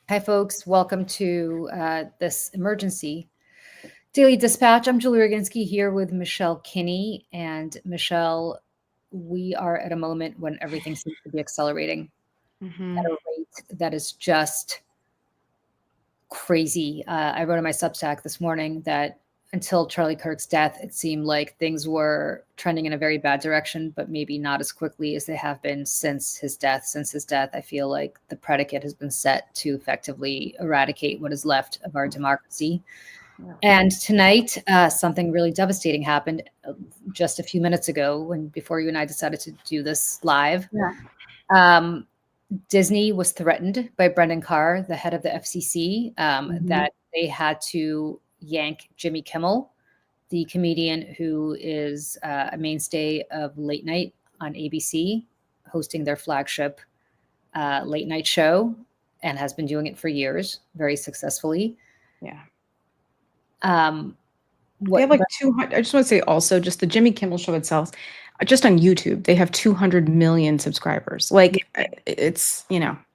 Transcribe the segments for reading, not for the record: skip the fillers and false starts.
Hi, folks. Welcome to this emergency daily dispatch. I'm Julie Roginski here with Michelle Kinney. And Michelle, we are at a moment when everything seems to be accelerating at a rate that is just crazy. I wrote in my Substack this morning that until Charlie Kirk's death, it seemed like things were trending in a very bad direction, but maybe not as quickly as they have been since his death. Since his death, I feel like the predicate has been set to effectively eradicate what is left of our democracy. Yeah. And tonight, something really devastating happened just a few minutes ago before you and I decided to do this live. Yeah. Disney was threatened by Brendan Carr, the head of the FCC, that they had to yank Jimmy Kimmel, the comedian who is a mainstay of late night on ABC, hosting their flagship late night show, and has been doing it for years, very successfully. Yeah. They have like 200. I just want to say also, just the Jimmy Kimmel show itself, just on YouTube, they have 200 million subscribers. Like, it's,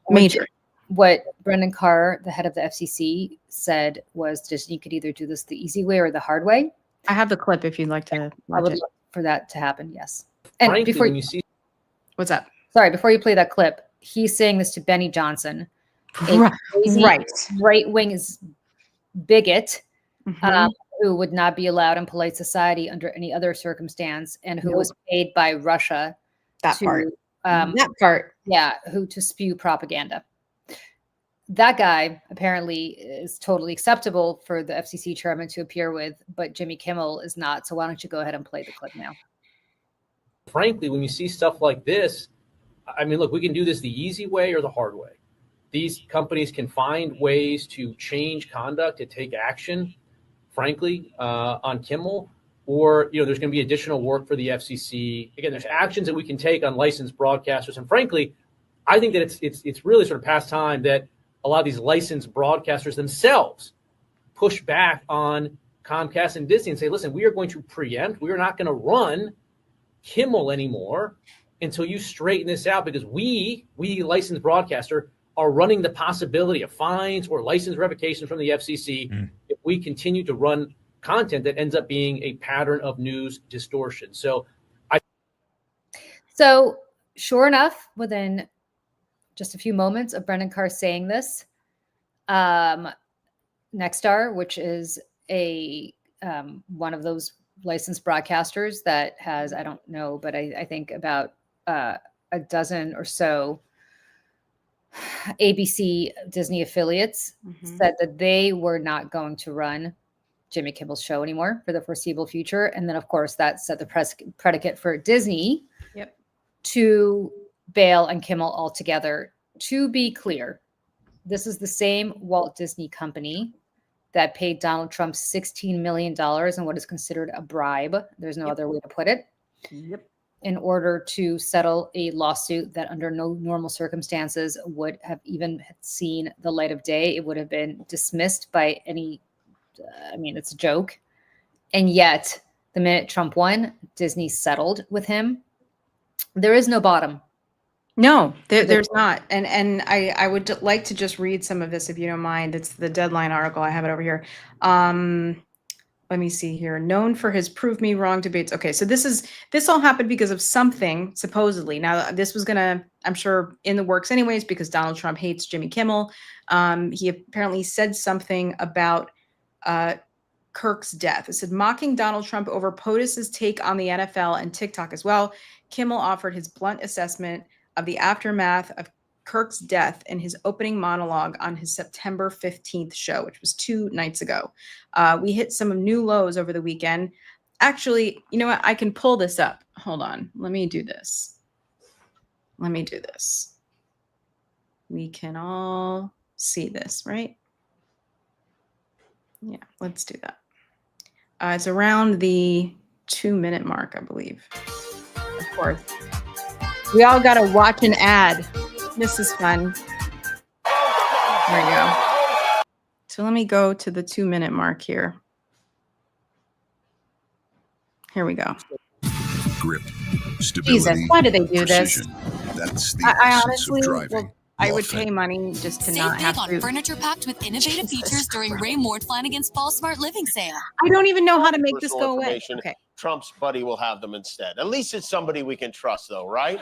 major. What Brendan Carr, the head of the FCC, said was Disney could either do this the easy way or the hard way. I have the clip if you'd like to watch I would it. love for that to happen, yes. And frankly, before you see, what's up? Sorry, before you play that clip, he's saying this to Benny Johnson, a crazy right-wing bigot, who would not be allowed in polite society under any other circumstance, and who was paid by Russia to spew propaganda. That guy apparently is totally acceptable for the FCC chairman to appear with, but Jimmy Kimmel is not. So why don't you go ahead and play the clip now? Frankly, when you see stuff like this, I mean, look, we can do this the easy way or the hard way. These companies can find ways to change conduct, to take action, frankly, on Kimmel, or, there's going to be additional work for the FCC. Again, there's actions that we can take on licensed broadcasters. And frankly, I think that it's really sort of past time that a lot of these licensed broadcasters themselves push back on Comcast and Disney and say, listen, we are going to preempt. We are not going to run Kimmel anymore until you straighten this out, because we licensed broadcaster, are running the possibility of fines or license revocations from the FCC if we continue to run content that ends up being a pattern of news distortion. So sure enough, within just a few moments of Brendan Carr saying this, Nexstar, which is a one of those licensed broadcasters that has, I don't know, but I think about a dozen or so ABC Disney affiliates, said that they were not going to run Jimmy Kimmel's show anymore for the foreseeable future. And then, of course, that set the predicate for Disney to bail on Kimmel altogether. To be clear, this is the same Walt Disney Company that paid Donald Trump $16 million in what is considered a bribe. There's no other way to put it. In order to settle a lawsuit that under no normal circumstances would have even seen the light of day. It would have been dismissed by any, it's a joke. And yet, the minute Trump won, Disney settled with him. There is no bottom. No, there's not. And I would like to just read some of this, if you don't mind. It's the Deadline article. I have it over here. Let me see here. Known for his prove me wrong debates. Okay, so this all happened because of something, supposedly. Now, this was gonna, I'm sure, in the works anyways, because Donald Trump hates Jimmy Kimmel. He apparently said something about Kirk's death. It said, mocking Donald Trump over POTUS's take on the NFL and TikTok as well. Kimmel offered his blunt assessment of the aftermath of Kirk's death in his opening monologue on his September 15th show, which was 2 nights ago. We hit some new lows over the weekend. Actually, you know what? I can pull this up. Hold on. Let me do this. We can all see this, right? Yeah, let's do that. It's around the 2-minute mark, I believe. Of course. We all got to watch an ad. This is fun. There we go. So let me go to the 2-minute mark here. Here we go. Grip, stability, Jesus, why do they do precision. this? That's the I essence honestly, of driving. well, I would pay money just to Save not big have on to. furniture packed with innovative features during Ray Flanagan's Fall Smart Living Sale. I don't even know how to make this Personal go away. information. Okay. Trump's buddy will have them instead. At least it's somebody we can trust, though, right?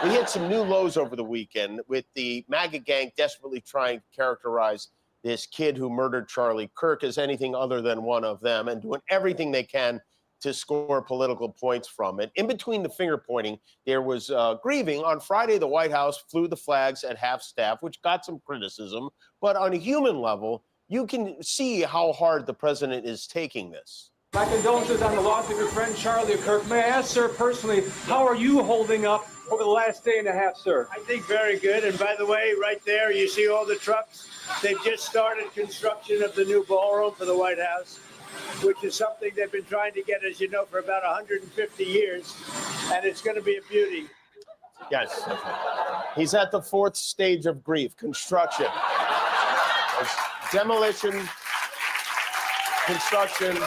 We hit some new lows over the weekend with the MAGA gang desperately trying to characterize this kid who murdered Charlie Kirk as anything other than one of them and doing everything they can to score political points from it. In between the finger pointing, there was grieving. On Friday, the White House flew the flags at half staff, which got some criticism. But on a human level, you can see how hard the president is taking this. My condolences on the loss of your friend Charlie Kirk. May I ask, sir, personally, how are you holding up over the last day and a half, sir? I think very good. And by the way, right there, you see all the trucks. They've just started construction of the new ballroom for the White House, which is something they've been trying to get, as you know, for about 150 years. And it's going to be a beauty. Yes. He's at the fourth stage of grief, construction. There's demolition, construction.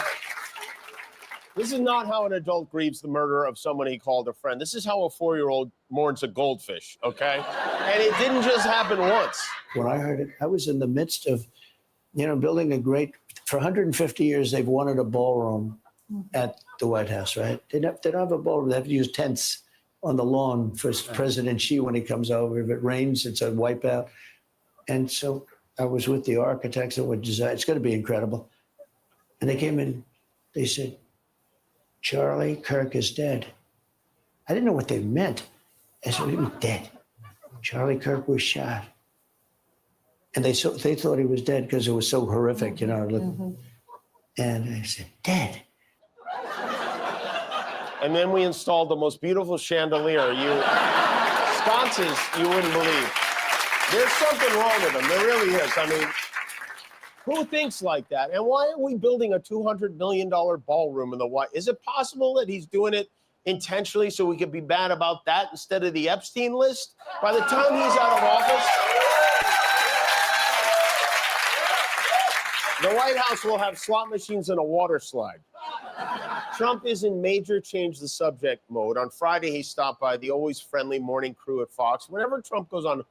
This is not how an adult grieves the murder of someone he called a friend. This is how a 4-year-old mourns a goldfish, okay? And it didn't just happen once. When I heard it, I was in the midst of, building a great, for 150 years, they've wanted a ballroom at the White House, right? They don't have a ballroom. They have to use tents on the lawn for President Xi when he comes over. If it rains, it's a wipeout. And so I was with the architects that would design. It's going to be incredible. And they came in, they said, Charlie Kirk is dead. I didn't know what they meant. I said, he was dead. Charlie Kirk was shot. And they thought he was dead because it was so horrific, And I said, dead. And then we installed the most beautiful chandelier. Sconces, you wouldn't believe. There's something wrong with them. There really is. I mean, who thinks like that? And why are we building a $200 million ballroom in the White? Is it possible that he's doing it intentionally so we could be bad about that instead of the Epstein list? By the time he's out of office, the White House will have slot machines and a water slide. Trump is in major change the subject mode. On Friday, he stopped by the always friendly morning crew at Fox. Whenever Trump goes on,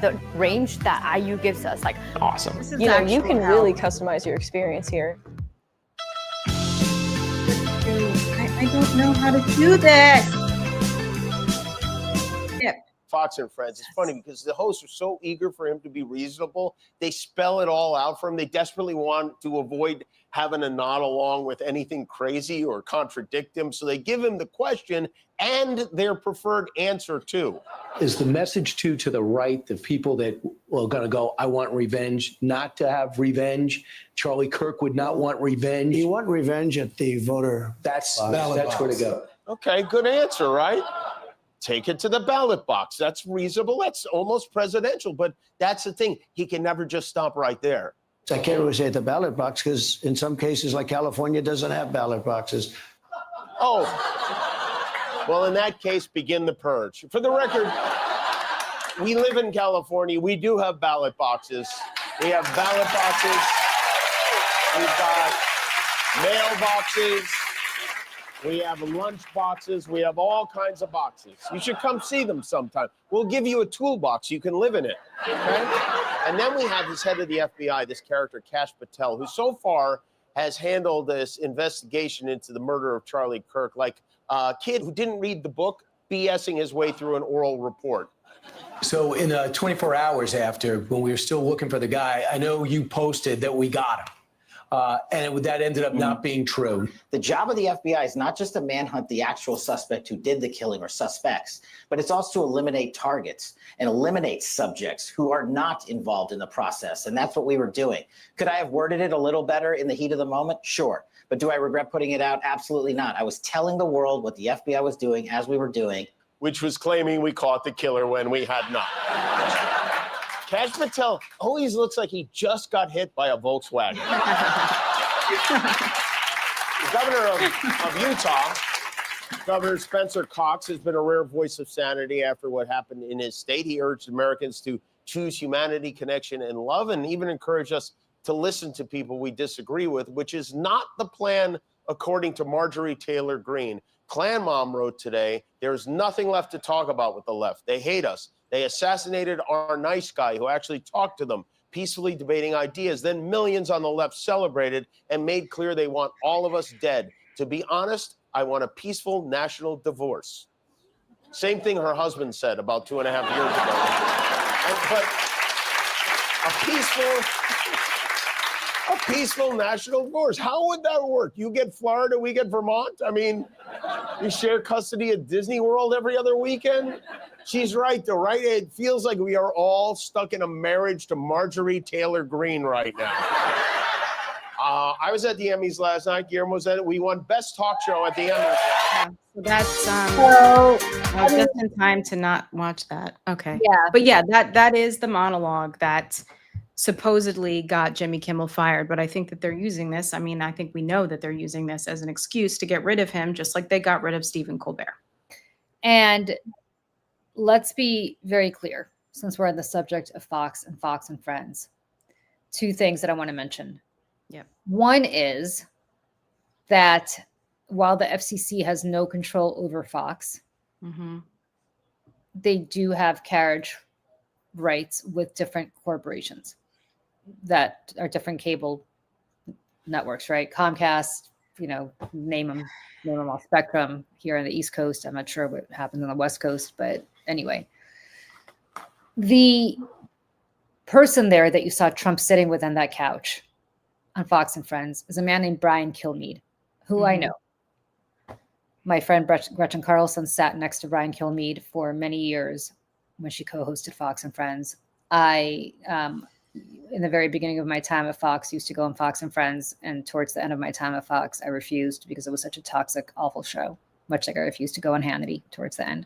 the range that IU gives us, like, awesome. You can really customize your experience here. I don't know how to do this. Yeah. Fox and Friends. It's funny because the hosts are so eager for him to be reasonable. They spell it all out for him. They desperately want to avoid having a nod along with anything crazy or contradict him. So they give him the question and their preferred answer too. Is the message to the right, the people that are going to go, I want revenge, not to have revenge? Charlie Kirk would not want revenge. You want revenge at the voter. That's where to go. Okay, good answer, right? Take it to the ballot box. That's reasonable. That's almost presidential. But that's the thing. He can never just stop right there. I can't always say at the ballot box because in some cases, like California, doesn't have ballot boxes. Oh, well, in that case, begin the purge. For the record, we live in California. We do have ballot boxes. We have ballot boxes. We've got mailboxes. We have lunch boxes. We have all kinds of boxes. You should come see them sometime. We'll give you a toolbox. You can live in it. Okay? And then we have this head of the FBI, this character, Kash Patel, who so far has handled this investigation into the murder of Charlie Kirk like a kid who didn't read the book, BSing his way through an oral report. So in 24 hours after, when we were still looking for the guy, I know you posted that we got him. And that ended up not being true. The job of the FBI is not just to manhunt the actual suspect who did the killing or suspects, but it's also to eliminate targets and eliminate subjects who are not involved in the process. And that's what we were doing. Could I have worded it a little better in the heat of the moment? Sure. But do I regret putting it out? Absolutely not. I was telling the world what the FBI was doing as we were doing. Which was claiming we caught the killer when we had not. Kash Patel always looks like he just got hit by a Volkswagen. The governor of Utah, Governor Spencer Cox, has been a rare voice of sanity after what happened in his state. He urged Americans to choose humanity, connection, and love, and even encouraged us to listen to people we disagree with, which is not the plan, according to Marjorie Taylor Greene. Klan Mom wrote today, there's nothing left to talk about with the left. They hate us. They assassinated our nice guy who actually talked to them, peacefully debating ideas. Then millions on the left celebrated and made clear they want all of us dead. To be honest, I want a peaceful national divorce. Same thing her husband said about 2.5 years ago. But a peaceful national divorce. How would that work? You get Florida, we get Vermont. I mean, we share custody at Disney World every other weekend. She's right, though, right? It feels like we are all stuck in a marriage to Marjorie Taylor Greene right now. I was at the Emmys last night. Guillermo was at it. We won Best Talk Show at the Emmys. Yeah, so that's just in time to not watch that. Okay. Yeah. But yeah, that is the monologue that supposedly got Jimmy Kimmel fired. But I think that they're using this. I mean, I think we know that they're using this as an excuse to get rid of him, just like they got rid of Stephen Colbert. And let's be very clear, since we're on the subject of Fox and Friends. Two things that I want to mention. Yep. One is that while the FCC has no control over Fox, they do have carriage rights with different corporations that are different cable networks, right? Comcast, name them all. Spectrum here on the East Coast. I'm not sure what happens on the West Coast, but anyway, the person there that you saw Trump sitting with on that couch on Fox and Friends is a man named Brian Kilmeade, who I know. My friend Gretchen Carlson sat next to Brian Kilmeade for many years when she co-hosted Fox and Friends. I, in the very beginning of my time at Fox, used to go on Fox and Friends, and towards the end of my time at Fox, I refused because it was such a toxic, awful show, much like I refused to go on Hannity towards the end.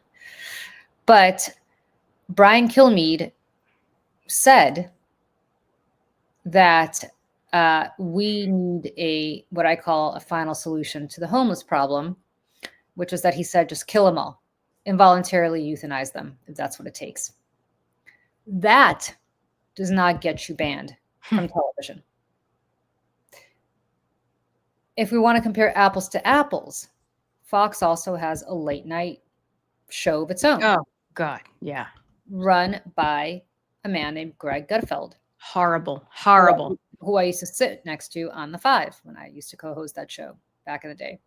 But Brian Kilmeade said that we need what I call a final solution to the homeless problem, which is that he said, just kill them all, involuntarily euthanize them, if that's what it takes. That does not get you banned from television. If we want to compare apples to apples, Fox also has a late night show of its own. Oh, God. Yeah. Run by a man named Greg Gutfeld. Horrible. Who I used to sit next to on the 5 when I used to co-host that show back in the day.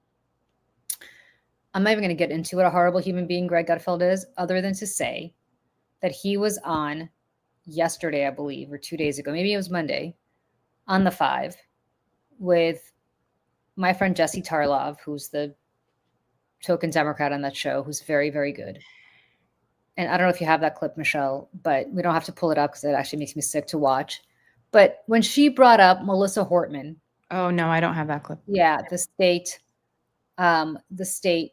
I'm not even going to get into what a horrible human being Greg Gutfeld is, other than to say that he was on yesterday, I believe, or 2 days ago, maybe it was Monday, on the 5 with my friend Jesse Tarlov, who's the token Democrat on that show, who's very, very good. And I don't know if you have that clip, Michelle, but we don't have to pull it up because it actually makes me sick to watch. But when she brought up Melissa Hortman. Oh, no, I don't have that clip. Yeah, the state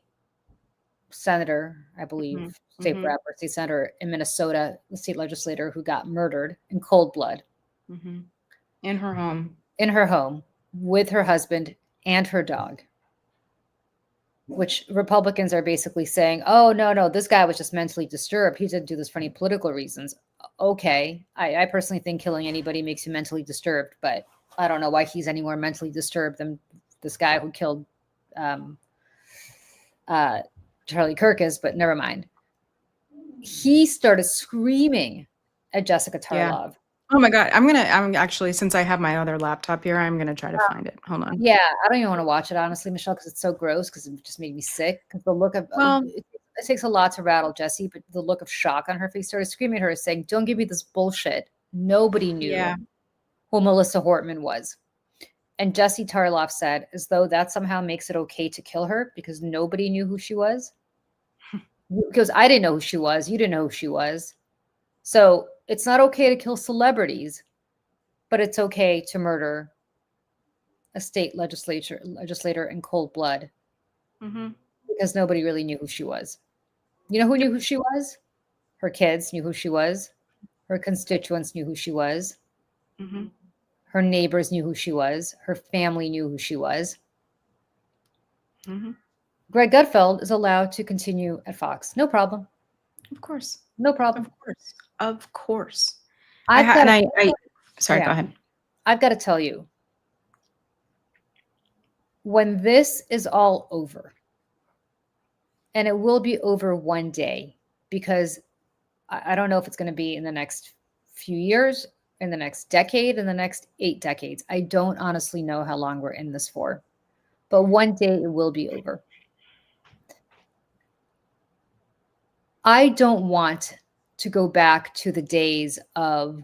senator, I believe, state rep or state senator in Minnesota, the state legislator who got murdered in cold blood. In her home. In her home with her husband and her dog. Which Republicans are basically saying, oh, no, this guy was just mentally disturbed. He didn't do this for any political reasons. Okay. I personally think killing anybody makes you mentally disturbed, but I don't know why he's any more mentally disturbed than this guy who killed Charlie Kirk is, but never mind. He started screaming at Jessica Tarlov. Oh my God. I'm actually, since I have my other laptop here, I'm going to try to find it. Hold on. Yeah. I don't even want to watch it, honestly, Michelle, because it's so gross, because it just made me sick. Because the look of, it takes a lot to rattle Jessie, but the look of shock on her face, started screaming at her, saying, don't give me this bullshit. Nobody knew who Melissa Hortman was. And Jesse Tarlov said, as though that somehow makes it okay to kill her because nobody knew who she was. Because I didn't know who she was. You didn't know who she was. So it's not okay to kill celebrities, but it's okay to murder a state legislator in cold blood because nobody really knew who she was. You know who knew who she was? Her kids knew who she was. Her constituents knew who she was. Her neighbors knew who she was. Her family knew who she was. Greg Gutfeld is allowed to continue at Fox. No problem. Of course. No problem. Of course. Sorry, go ahead. I've got to tell you, when this is all over, and it will be over one day, because I don't know if it's going to be in the next few years, in the next decade, in the next 8 decades. I don't honestly know how long we're in this for, but one day it will be over. I don't want to go back to the days of,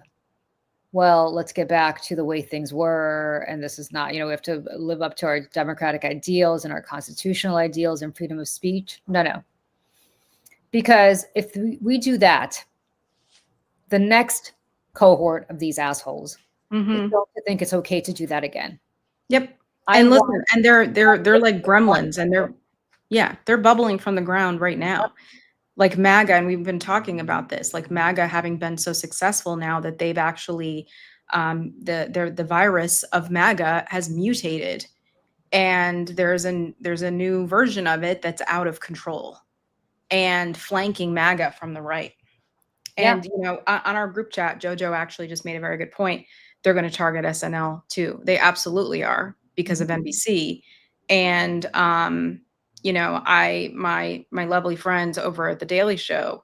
well, let's get back to the way things were. And this is not, we have to live up to our democratic ideals and our constitutional ideals and freedom of speech. No. Because if we do that, the next cohort of these assholes is going to think it's okay to do that again. Yep. And listen, and they're like gremlins, and they're bubbling from the ground right now. Like MAGA, and we've been talking about this, like MAGA having been so successful now that they've actually, the virus of MAGA has mutated, and there's a new version of it that's out of control and flanking MAGA from the right. And on our group chat, Jojo actually just made a very good point. They're going to target SNL too. They absolutely are, because of NBC. And my lovely friends over at the Daily Show,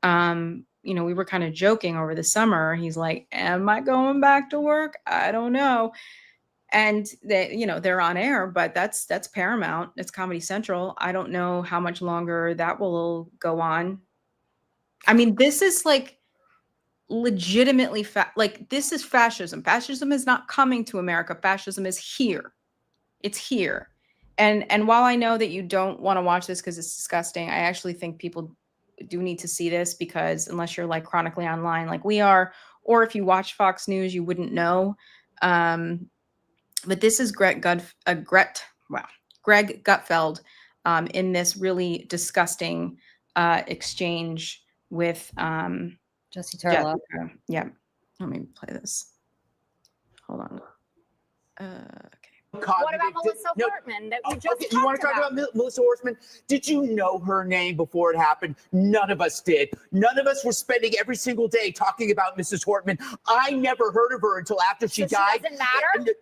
we were kind of joking over the summer. He's like, am I going back to work? I don't know. And they're on air, but that's Paramount. It's Comedy Central. I don't know how much longer that will go on. I mean, this is like legitimately this is fascism. Fascism is not coming to America. Fascism is here. It's here. And while I know that you don't want to watch this because it's disgusting, I actually think people do need to see this, because unless you're like chronically online like we are, or if you watch Fox News, you wouldn't know. But this is Greg Gutfeld in this really disgusting exchange with Jesse Tarlow. Yeah. Let me play this. Hold on. Okay. What about Melissa Hortman that we just you want to talk about Melissa Hortman? Did you know her name before it happened? None of us did. None of us were spending every single day talking about Mrs. Hortman. I never heard of her until after she died. Doesn't matter?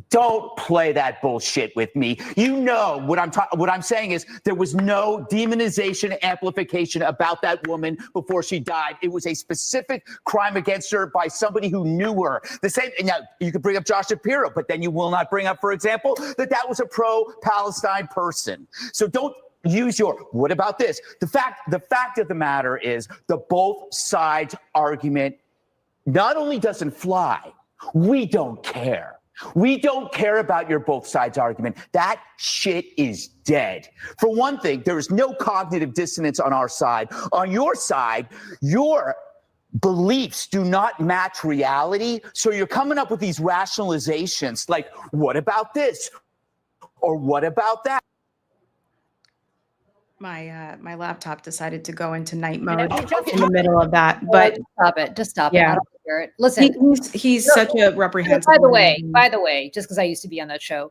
Don't play that bullshit with me. You know what I'm saying is there was no demonization, amplification about that woman before she died. It was a specific crime against her by somebody who knew her. The same. Now you could bring up Josh Shapiro, but then you will not bring up, for example, that was a pro-Palestine person. So don't use your. What about this? The fact of the matter is the both sides argument not only doesn't fly. We don't care. We don't care about your both sides argument. That shit is dead. For one thing, there is no cognitive dissonance on our side. On your side, your beliefs do not match reality. So you're coming up with these rationalizations like, what about this? Or what about that? My laptop decided to go into night mode in the middle of that, but stop it. Just stop it. Yeah. I don't hear it. Listen, he's such a reprehensible. By the way, just because I used to be on that show,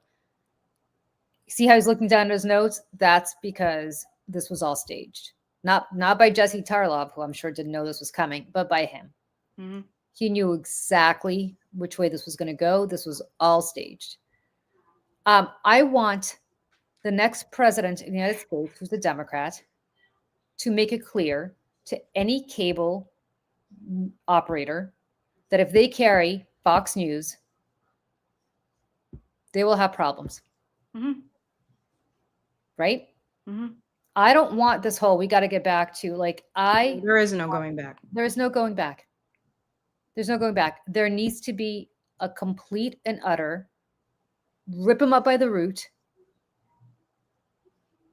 see how he's looking down at his notes? That's because this was all staged. Not by Jesse Tarlow, who I'm sure didn't know this was coming, but by him. Mm-hmm. He knew exactly which way this was going to go. This was all staged. I want the next president in the United States, who's a Democrat, to make it clear to any cable operator that if they carry Fox News, they will have problems. Mm-hmm. Right? Mm-hmm. I don't want this whole, we got to get back to there is no going back. There is no going back. There's no going back. There needs to be a complete and utter rip them up by the root,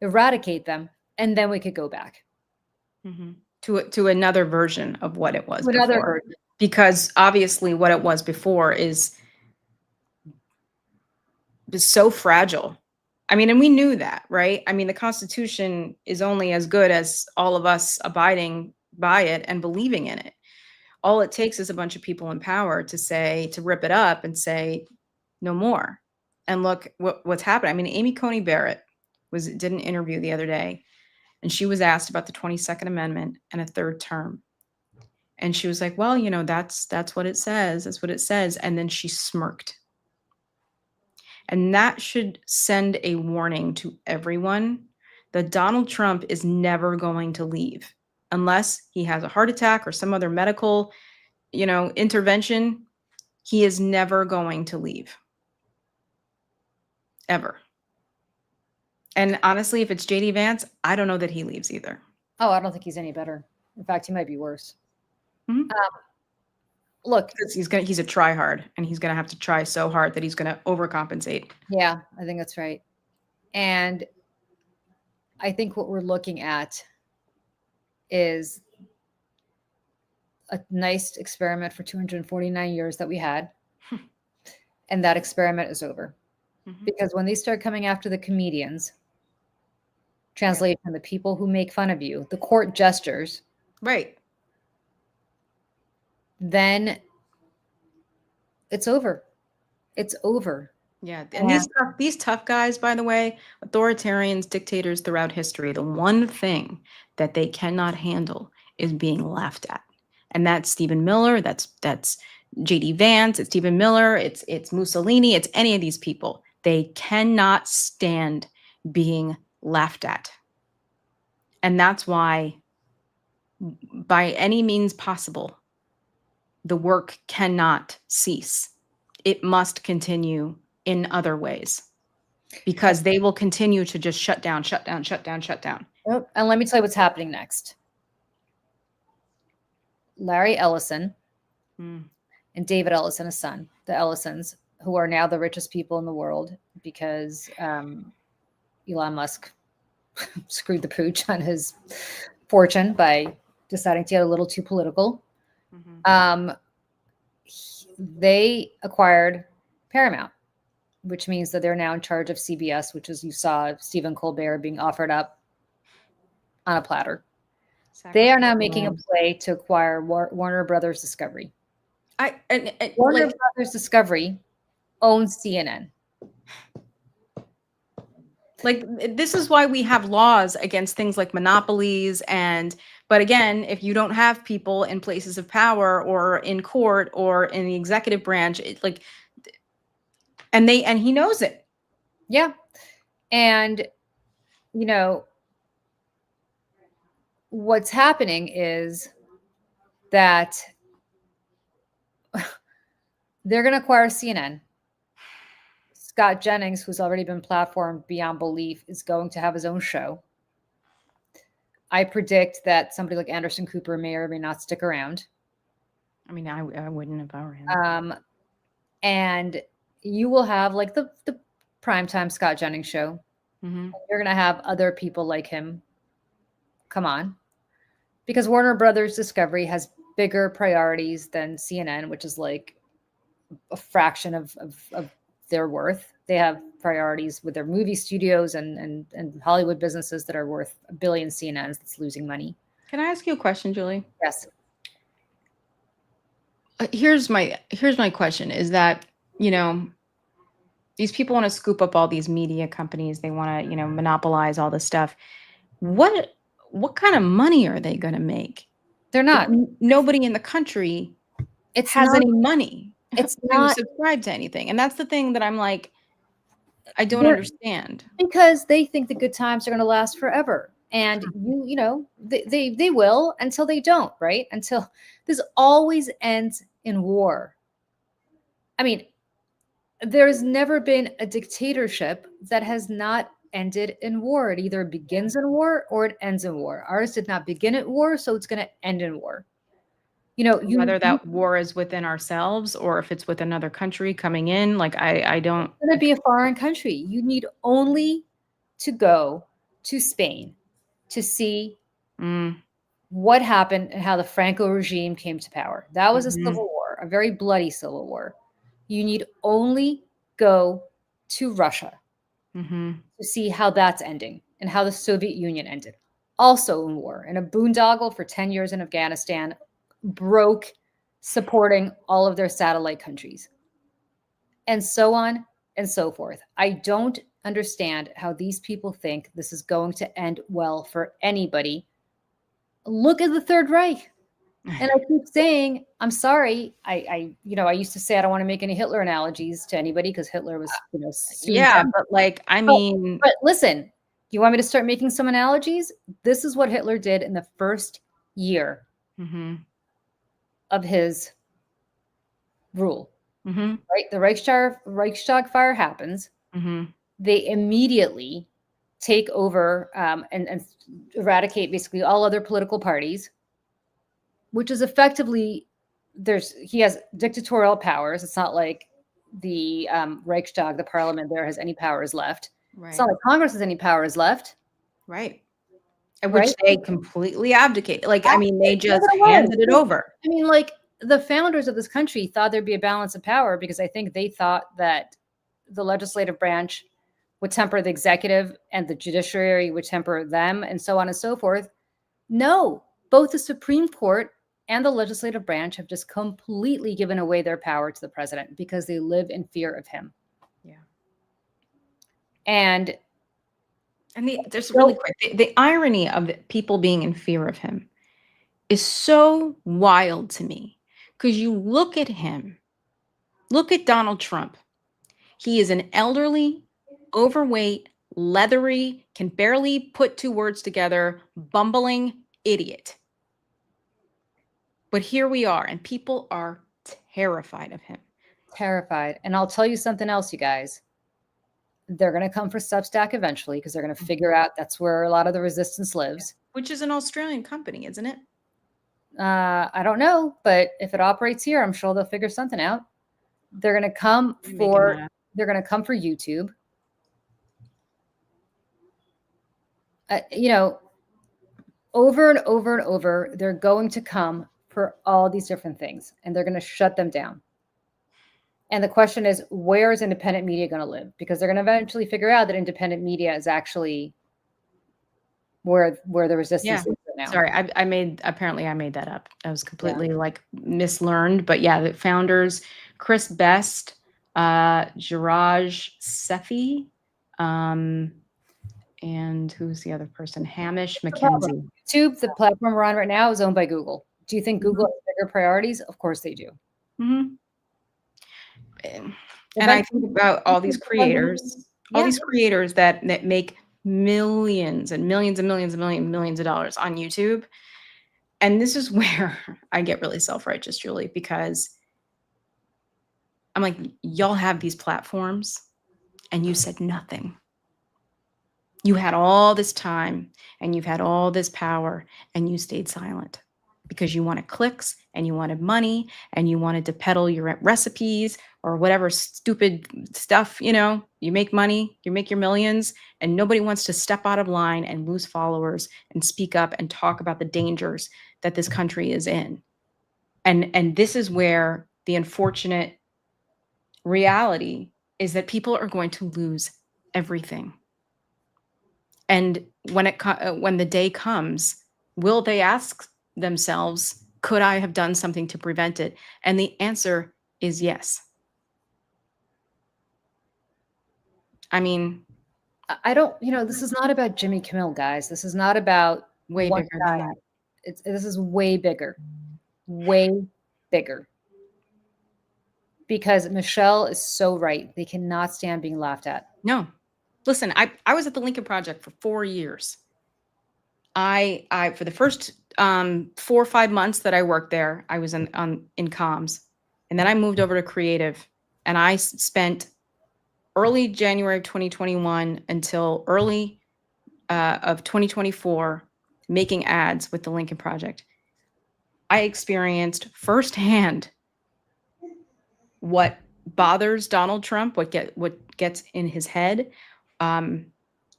eradicate them, and then we could go back to another version of what it was another before. version. Because obviously what it was before is so fragile. I mean, and we knew that, right? I mean, the Constitution is only as good as all of us abiding by it and believing in it. All it takes is a bunch of people in power to rip it up and say no more. And look what's happened. I mean, Amy Coney Barrett did an interview the other day, and she was asked about the 22nd Amendment and a third term. And she was like, well, that's what it says. That's what it says. And then she smirked. And that should send a warning to everyone that Donald Trump is never going to leave. unless he has a heart attack or some other medical, intervention, he is never going to leave. Ever. And honestly, if it's JD Vance, I don't know that he leaves either. Oh, I don't think he's any better. In fact, he might be worse. Mhm. Look, he's a try hard, and he's gonna have to try so hard that he's gonna overcompensate. Yeah, I think that's right. And I think what we're looking at is a nice experiment for 249 years that we had. And that experiment is over. Because when they start coming after the comedians, translation, the people who make fun of you, the court jesters, right, then it's over. It's over. Yeah, and these tough guys, by the way, authoritarians, dictators throughout history, the one thing that they cannot handle is being laughed at. And that's Stephen Miller, that's JD Vance, it's Stephen Miller, it's Mussolini, it's any of these people. They cannot stand being laughed at. And that's why, by any means possible, the work cannot cease. It must continue in other ways, because they will continue to just shut down. And let me tell you what's happening next. Larry Ellison and David Ellison, his son, the Ellisons, who are now the richest people in the world because Elon Musk screwed the pooch on his fortune by deciding to get a little too political. They acquired Paramount, which means that they're now in charge of CBS, which is, you saw Stephen Colbert being offered up on a platter. They are now making a play to acquire Warner Brothers Discovery. Warner Brothers Discovery owns CNN. Like, this is why we have laws against things like monopolies. But again, if you don't have people in places of power or in court or in the executive branch, and he knows it. Yeah. And, what's happening is that they're going to acquire CNN. Scott Jennings, who's already been platformed beyond belief, is going to have his own show. I predict that somebody like Anderson Cooper may or may not stick around. I mean, I wouldn't if I were him. And you will have like the primetime Scott Jennings show. You're going to have other people like him come on, because Warner Brothers Discovery has bigger priorities than CNN, which is like a fraction of their worth. They have priorities with their movie studios and Hollywood businesses that are worth $1 billion. CNNs that's losing money. Can I ask you a question, Julie? Yes. Here's my question is that, these people want to scoop up all these media companies. They want to, monopolize all this stuff. What kind of money are they going to make? They're not. Nobody in the country has any money. It's to not subscribe to anything. And that's the thing that I'm like, I don't understand. Because they think the good times are going to last forever. And they will until they don't, right? Until this always ends in war. I mean, there's never been a dictatorship that has not ended in war. It either begins in war or it ends in war. Ours did not begin at war, so it's going to end in war. Whether that war is within ourselves or if it's with another country coming in, like I don't. It's going to be a foreign country. You need only to go to Spain to see what happened and how the Franco regime came to power. That was a civil war, a very bloody civil war. You need only go to Russia to see how that's ending and how the Soviet Union ended. Also in war, in a boondoggle for 10 years in Afghanistan, broke supporting all of their satellite countries, and so on and so forth. I don't understand how these people think this is going to end well for anybody. Look at the Third Reich. And I keep saying, I'm sorry. I used to say I don't want to make any Hitler analogies to anybody because Hitler was, but listen, you want me to start making some analogies? This is what Hitler did in the first year of his rule, right? The Reichstag fire happens. They immediately take over and eradicate basically all other political parties, which is effectively he has dictatorial powers. It's not like the Reichstag, the parliament there, has any powers left. Right. It's not like Congress has any powers left. Right. Which they completely abdicate. Like, I mean, they just handed it over. I mean, like, the founders of this country thought there'd be a balance of power because I think they thought that the legislative branch would temper the executive and the judiciary would temper them and so on and so forth. No, both the Supreme Court and the legislative branch have just completely given away their power to the president because they live in fear of him. Yeah. And just really quick, the irony of people being in fear of him is so wild to me because you look at him, look at Donald Trump. He is an elderly, overweight, leathery, can barely put two words together, bumbling idiot. But here we are, and people are terrified of him. Terrified. And I'll tell you something else, you guys. They're going to come for Substack eventually because they're going to figure out that's where a lot of the resistance lives. Which is an Australian company, isn't it? I don't know, but if it operates here, I'm sure they'll figure something out. They're going to come for YouTube. Over and over and over, they're going to come for all these different things, and they're going to shut them down. And the question is, where is independent media going to live? Because they're going to eventually figure out that independent media is actually where the resistance is now. Sorry, I made that up. I was completely mislearned. But yeah, the founders, Chris Best, Jiraj Sefi, and who's the other person? Hamish McKenzie. YouTube, the platform we're on right now, is owned by Google. Do you think Google has bigger priorities? Of course they do. And I think about all these creators, that make millions and millions and millions and millions of dollars on YouTube. And this is where I get really self-righteous, Julie, because I'm like, y'all have these platforms and you said nothing. You had all this time and you've had all this power and you stayed silent because you wanted clicks and you wanted money and you wanted to peddle your recipes or whatever stupid stuff, you make money, you make your millions, and nobody wants to step out of line and lose followers and speak up and talk about the dangers that this country is in. And this is where the unfortunate reality is that people are going to lose everything. And when the day comes, will they ask themselves, could I have done something to prevent it? And the answer is yes. I mean, I don't, this is not about Jimmy Kimmel, guys. This is not about way bigger than that. This is way bigger, because Michelle is so right. They cannot stand being laughed at. No, listen, I was at the Lincoln Project for 4 years. I for the first 4 or 5 months that I worked there, I was in comms, and then I moved over to creative, and I spent early January of 2021 until early of 2024 making ads with the Lincoln Project. I experienced firsthand what bothers Donald Trump, what gets in his head, and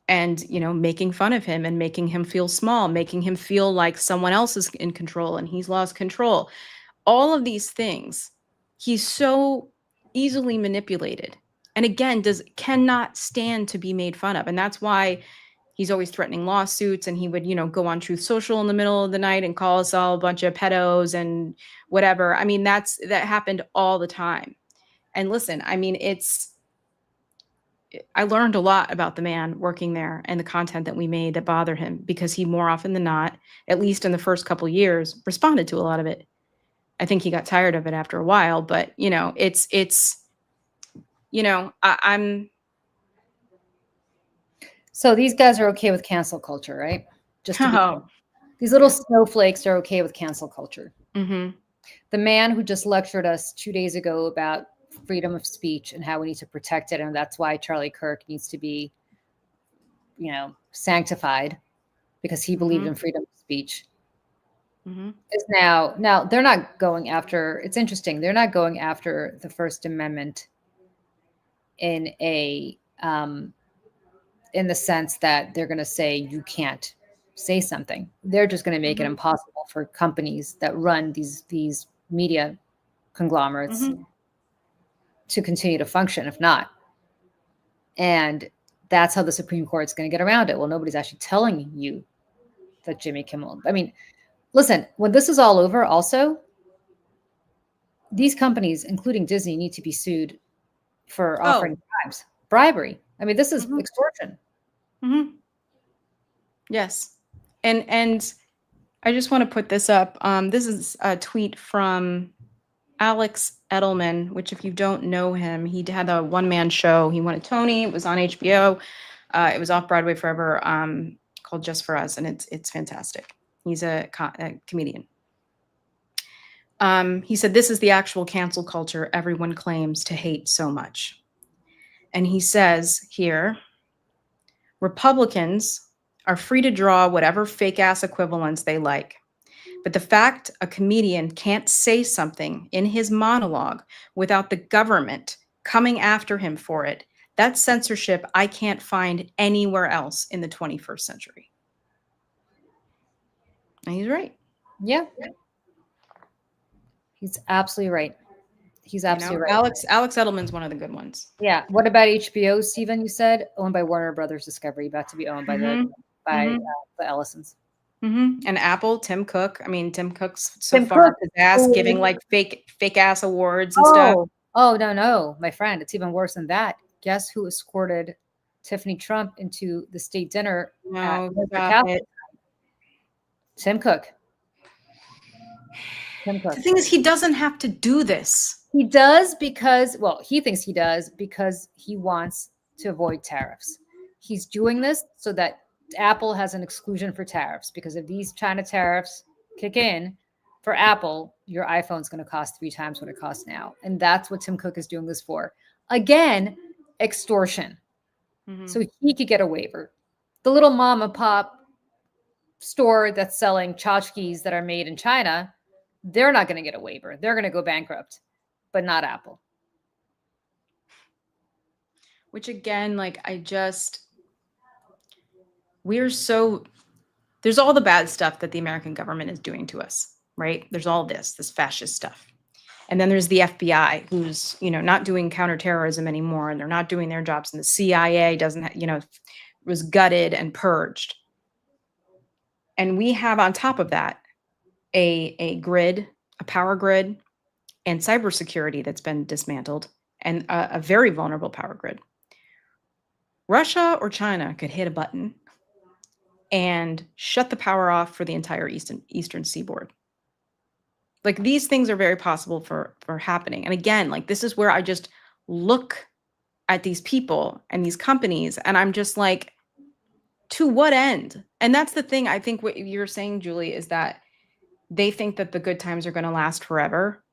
making fun of him and making him feel small, making him feel like someone else is in control and he's lost control. All of these things, he's so easily manipulated. And again, cannot stand to be made fun of. And that's why he's always threatening lawsuits, and he would, go on Truth Social in the middle of the night and call us all a bunch of pedos and whatever. I mean, that happened all the time. And listen, I mean, I learned a lot about the man working there and the content that we made that bothered him, because he more often than not, at least in the first couple of years, responded to a lot of it. I think he got tired of it after a while, but I'm. So these guys are okay with cancel culture, right? Just to These little snowflakes are okay with cancel culture. Mm-hmm. The man who just lectured us 2 days ago about freedom of speech and how we need to protect it, and that's why Charlie Kirk needs to be, sanctified, because he believed in freedom of speech. Is now they're not going after. It's interesting. They're not going after the First Amendment in the sense that they're going to say you can't say something. They're just going to make it impossible for companies that run these media conglomerates to continue to function, if not. And that's how the Supreme Court's going to get around it. Well, nobody's actually telling you that Jimmy Kimmel. I mean, listen, when this is all over, also, these companies, including Disney, need to be sued for offering bribery. I mean, this is extortion. Yes. And I just want to put this up. This is a tweet from Alex Edelman, which if you don't know him, he had a one-man show. He won a Tony. It was on HBO. It was off Broadway forever, called Just for Us, and it's fantastic. He's a comedian. He said, "This is the actual cancel culture everyone claims to hate so much." And he says here, Republicans are free to draw whatever fake-ass equivalents they like. But the fact a comedian can't say something in his monologue without the government coming after him for it, that's censorship I can't find anywhere else in the 21st century. And he's right. Yeah. He's absolutely right. He's absolutely right. Alex Edelman's one of the good ones. Yeah. What about HBO, Stephen? You said owned by Warner Brothers Discovery, about to be owned by the Ellisons. And Apple, Tim Cook. I mean, Tim Cook's so far up his ass, giving like fake ass awards and stuff. Oh, no, my friend. It's even worse than that. Guess who escorted Tiffany Trump into the state dinner? Tim Cook. The thing is, he doesn't have to do this. He does because, he thinks he does because he wants to avoid tariffs. He's doing this so that Apple has an exclusion for tariffs, because if these China tariffs kick in for Apple, your iPhone's going to cost 3 times what it costs now. And that's what Tim Cook is doing this for. Again, extortion. So he could get a waiver. The little mom and pop store that's selling tchotchkes that are made in China, they're not going to get a waiver. They're going to go bankrupt, but not Apple. Which again, there's all the bad stuff that the American government is doing to us, right? There's all this fascist stuff. And then there's the FBI, who's, not doing counterterrorism anymore, and they're not doing their jobs. And the CIA was gutted and purged. And we have on top of that a power grid, and cybersecurity that's been dismantled, and a very vulnerable power grid. Russia or China could hit a button and shut the power off for the entire eastern seaboard. Like, these things are very possible for happening. And again, this is where I just look at these people and these companies, and I'm just like, to what end? And that's the thing. I think what you're saying, Julie, is that they think that the good times are going to last forever.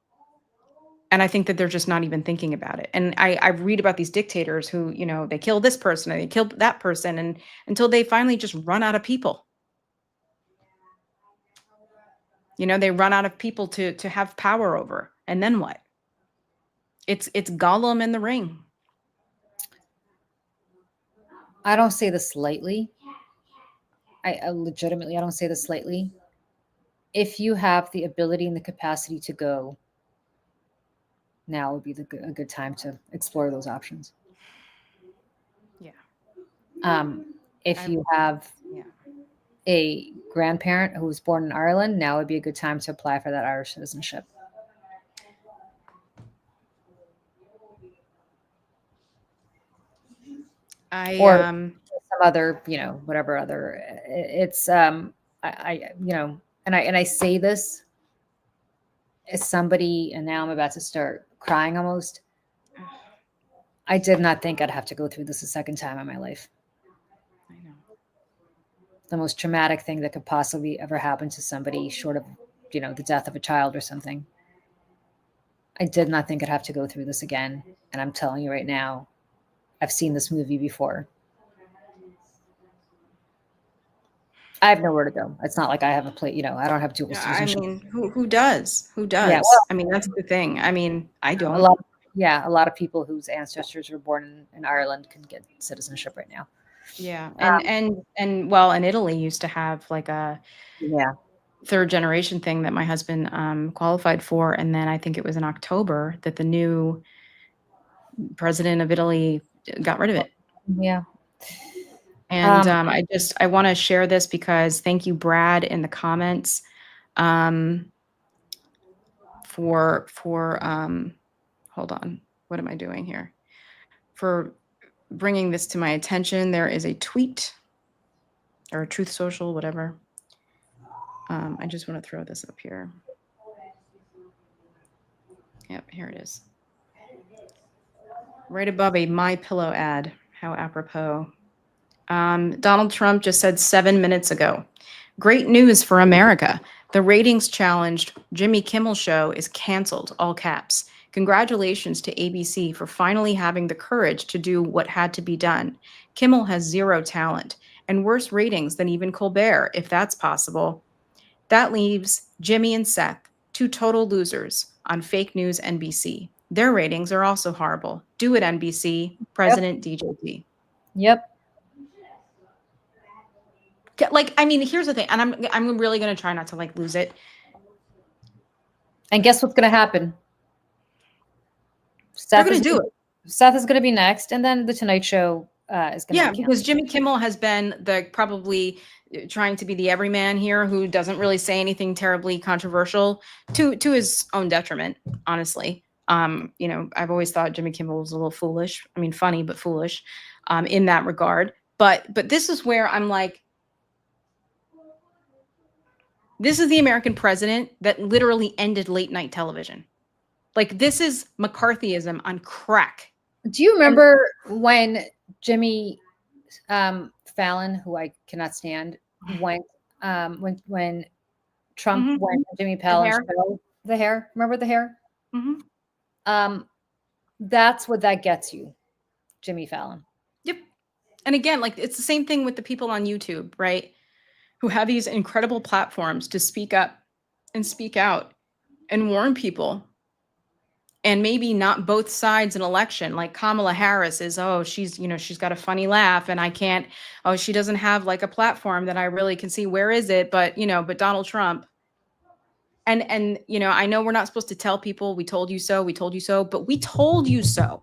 And I think that they're just not even thinking about it. And I read about these dictators who, they kill this person and they kill that person, and until they finally just run out of people. They run out of people to have power over. And then what? It's Gollum in the ring. I don't say this lightly. I legitimately, I don't say this lightly. If you have the ability and the capacity to go, now would be a good time to explore those options. Yeah. If you have a grandparent who was born in Ireland, now would be a good time to apply for that Irish citizenship. Or some other, whatever other. It's and I say this as somebody, and now I'm about to start crying almost. I did not think I'd have to go through this a second time in my life. I know. the most traumatic thing that could possibly ever happen to somebody, short of, you know, the death of a child or something. I did not think I'd have to go through this again. And I'm telling you right now, I've seen this movie before. I have nowhere to go. It's not like I have a place, you know, I don't have dual citizenship. I mean, who does? Who does? Yeah, well, I mean, that's the thing. I mean, I don't. A lot of people whose ancestors were born in Ireland can get citizenship right now. Yeah, and well, and Italy used to have like a third generation thing that my husband qualified for, and then I think it was in October that the new president of Italy got rid of it. Yeah. And I want to share this because thank you, Brad, in the comments for hold on, what am I doing here? For bringing this to my attention. There is a tweet or Truth Social, whatever. I just want to throw this up here. Yep, here it is. Right above a My Pillow ad. How apropos. Donald Trump just said 7 minutes ago, great news for America. The ratings challenged Jimmy Kimmel show is canceled, all caps. Congratulations to ABC for finally having the courage to do what had to be done. Kimmel has zero talent and worse ratings than even Colbert, if that's possible. That leaves Jimmy and Seth, two total losers on fake news NBC. Their ratings are also horrible. Do it, NBC. President DJP. Yep. Like, I mean, here's the thing, and I'm really going to try not to like lose it. And guess what's going to happen? They're going to do it. Seth is going to be next, and then the Tonight Show is going to. Yeah, because Jimmy Kimmel has been the probably trying to be the everyman here, who doesn't really say anything terribly controversial to his own detriment. Honestly, you know, I've always thought Jimmy Kimmel was a little foolish. I mean, funny but foolish in that regard. But this is where I'm like, this is the American president that literally ended late night television. Like, this is McCarthyism on crack. Do you remember when Jimmy Fallon, who I cannot stand, went when Trump went to Jimmy Fallon's show? The hair. Remember the hair? Mm-hmm. That's what that gets you, Jimmy Fallon. Yep. And again, like, it's the same thing with the people on YouTube, right? Who have these incredible platforms to speak up and speak out and warn people. And maybe not both sides in election, like Kamala Harris is, oh, she's got a funny laugh and I can't, oh, she doesn't have like a platform that I really can see. Where is it? But, but Donald Trump. And, I know we're not supposed to tell people we told you so, but we told you so.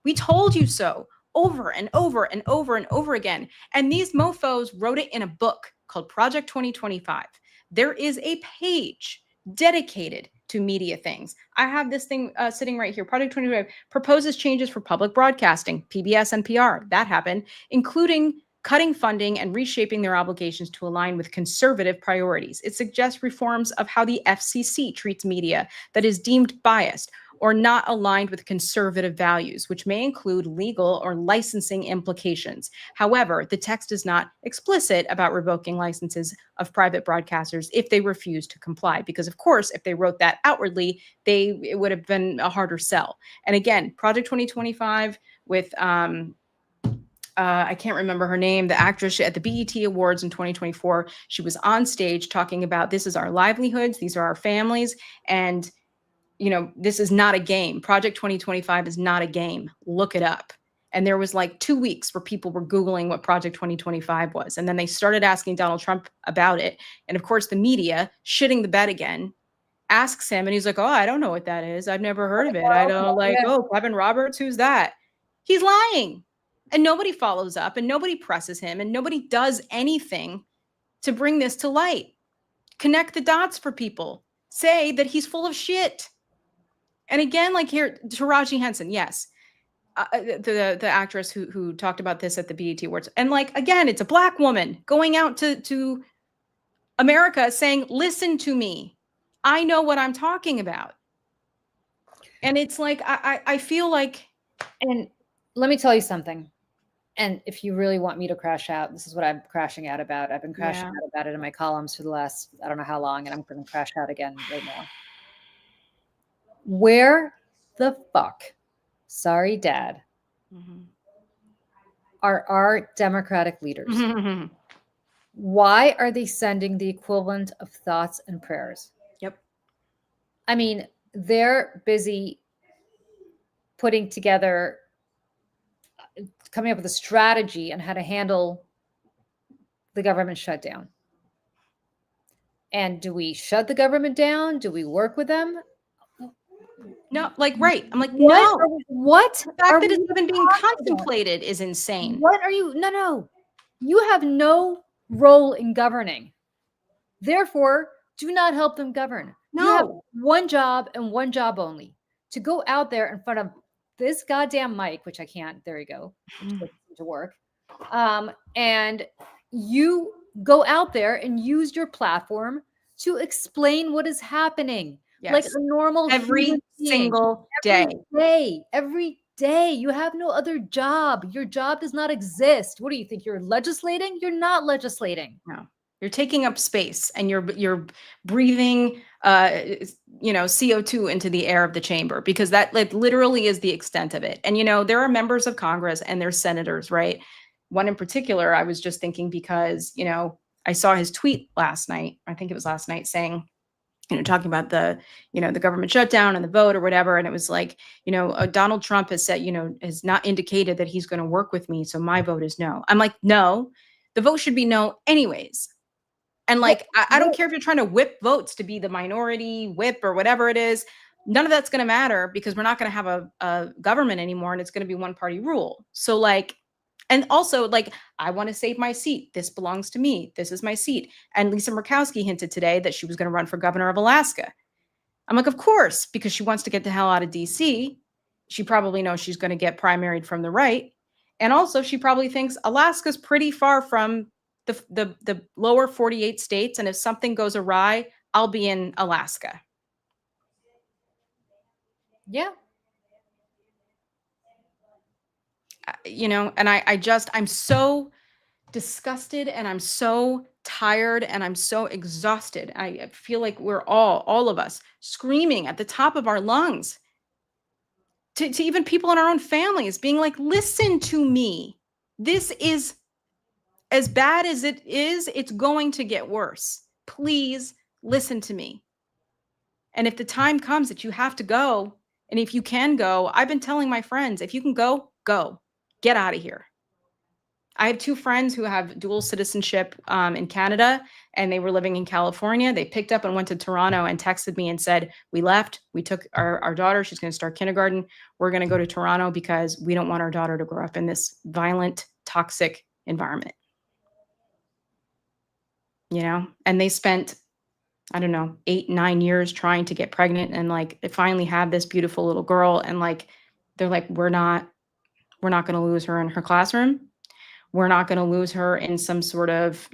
We told you so over and over and over and over again. And these mofos wrote it in a book called Project 2025. There is a page dedicated to media things. I have this thing sitting right here. Project 25 proposes changes for public broadcasting, PBS, NPR. That happened, including cutting funding and reshaping their obligations to align with conservative priorities. It suggests reforms of how the FCC treats media that is deemed biased or not aligned with conservative values, which may include legal or licensing implications. However, the text is not explicit about revoking licenses of private broadcasters if they refuse to comply, because of course, if they wrote that outwardly, it would have been a harder sell. And again, Project 2025 with, I can't remember her name, the actress at the BET Awards in 2024, she was on stage talking about, this is our livelihoods, these are our families, and this is not a game. Project 2025 is not a game. Look it up. And there was like 2 weeks where people were Googling what Project 2025 was. And then they started asking Donald Trump about it. And of course, the media, shitting the bed again, asks him. And he's like, oh, I don't know what that is. I've never heard of it. I don't oh, Kevin Roberts, who's that? He's lying. And nobody follows up and nobody presses him and nobody does anything to bring this to light. Connect the dots for people. Say that he's full of shit. And again, like here, Taraji Henson, yes, the actress who talked about this at the BET Awards. And like, again, it's a Black woman going out to America saying, listen to me. I know what I'm talking about. And it's like, I feel like. And let me tell you something. And if you really want me to crash out, this is what I'm crashing out about. I've been crashing out about it in my columns for the last, I don't know how long, and I'm going to crash out again right now. Where the fuck, sorry, Dad, are our Democratic leaders? Why are they sending the equivalent of thoughts and prayers? Yep. I mean, they're busy putting together, coming up with a strategy on how to handle the government shutdown. And do we shut the government down? Do we work with them? No, like, right. I'm like, what? no. What? The fact that it's even being contemplated is insane. What are you? No. You have no role in governing. Therefore, do not help them govern. No. You have one job and one job only, to go out there in front of this goddamn mic, which I can't, there you go, to work. And you go out there and use your platform to explain what is happening. Yes. Like a normal every single day. Every day. You have no other job. Your job does not exist. What do you think? You're legislating? You're not legislating. No. You're taking up space and you're breathing CO2 into the air of the chamber, because that like literally is the extent of it. And there are members of Congress and there's senators, right? One in particular, I was just thinking because, I saw his tweet last night. I think it was last night saying, talking about the government shutdown and the vote or whatever. And it was like, Donald Trump has said, has not indicated that he's going to work with me. So my vote is no. I'm like, no, the vote should be no anyways. And like, I don't care if you're trying to whip votes to be the minority whip or whatever it is. None of that's going to matter because we're not going to have a government anymore. And it's going to be one party rule. So like, and also like, I want to save my seat. This belongs to me. This is my seat. And Lisa Murkowski hinted today that she was going to run for governor of Alaska. I'm like, of course, because she wants to get the hell out of DC. She probably knows she's going to get primaried from the right. And also she probably thinks Alaska's pretty far from the lower 48 states. And if something goes awry, I'll be in Alaska. Yeah. And I'm so disgusted and I'm so tired and I'm so exhausted. I feel like we're all of us screaming at the top of our lungs to even people in our own families being like, listen to me. This is as bad as it is. It's going to get worse. Please listen to me. And if the time comes that you have to go, and if you can go, I've been telling my friends, if you can go, go. Get out of here. I have two friends who have dual citizenship in Canada, and they were living in California. They picked up and went to Toronto and texted me and said, we left. We took our daughter. She's going to start kindergarten. We're going to go to Toronto because we don't want our daughter to grow up in this violent, toxic environment. And they spent, I don't know, 8-9 years trying to get pregnant, and like they finally have this beautiful little girl, and like they're like, we're not going to lose her in her classroom. We're not going to lose her in some sort of,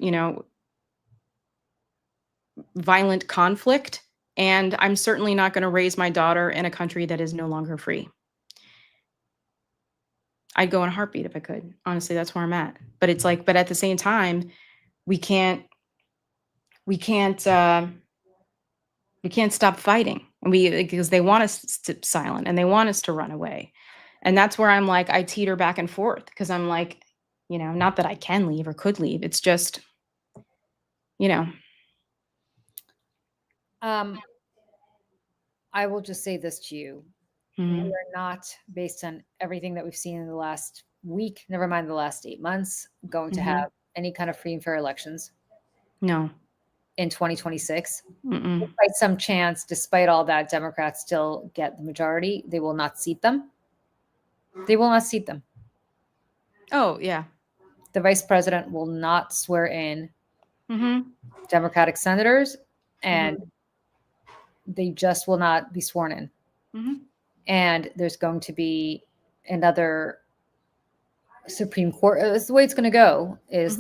violent conflict. And I'm certainly not going to raise my daughter in a country that is no longer free. I'd go in a heartbeat if I could. Honestly, that's where I'm at. But it's like, but at the same time, we can't stop fighting. And because they want us to silent and they want us to run away. And that's where I'm like, I teeter back and forth because I'm like, not that I can leave or could leave. It's just, I will just say this to you. Mm-hmm. We are not, based on everything that we've seen in the last week, never mind the last 8 months, going to have any kind of free and fair elections. No. In 2026. Mm-mm. Despite some chance, despite all that, Democrats still get the majority. They will not seat them. They will not seat them. Oh, yeah. The vice president will not swear in Democratic senators, and they just will not be sworn in. And there's going to be another Supreme Court. That's the way it's going to go is,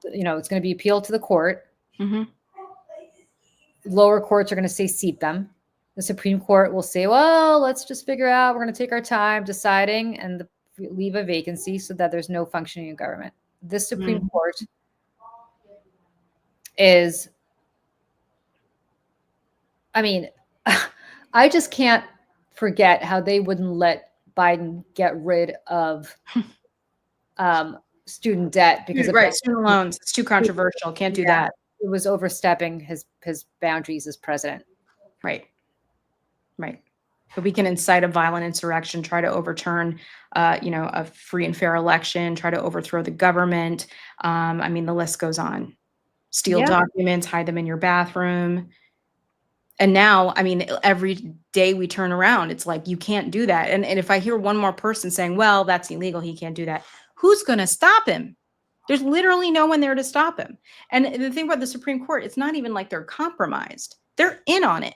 it's going to be appealed to the court. Lower courts are going to say seat them. The Supreme Court will say, well, let's just figure out. We're going to take our time deciding. And the leave a vacancy so that there's no functioning in government. This Supreme Court is, I mean, I just can't forget how they wouldn't let Biden get rid of student debt because student loans. It's too controversial. Can't do that. It was overstepping his boundaries as president. Right. But we can incite a violent insurrection, try to overturn, a free and fair election, try to overthrow the government. I mean, the list goes on. Steal documents, hide them in your bathroom. And now, I mean, every day we turn around, it's like, you can't do that. And if I hear one more person saying, well, that's illegal, he can't do that, who's going to stop him? There's literally no one there to stop him. And the thing about the Supreme Court, it's not even like they're compromised. They're in on it.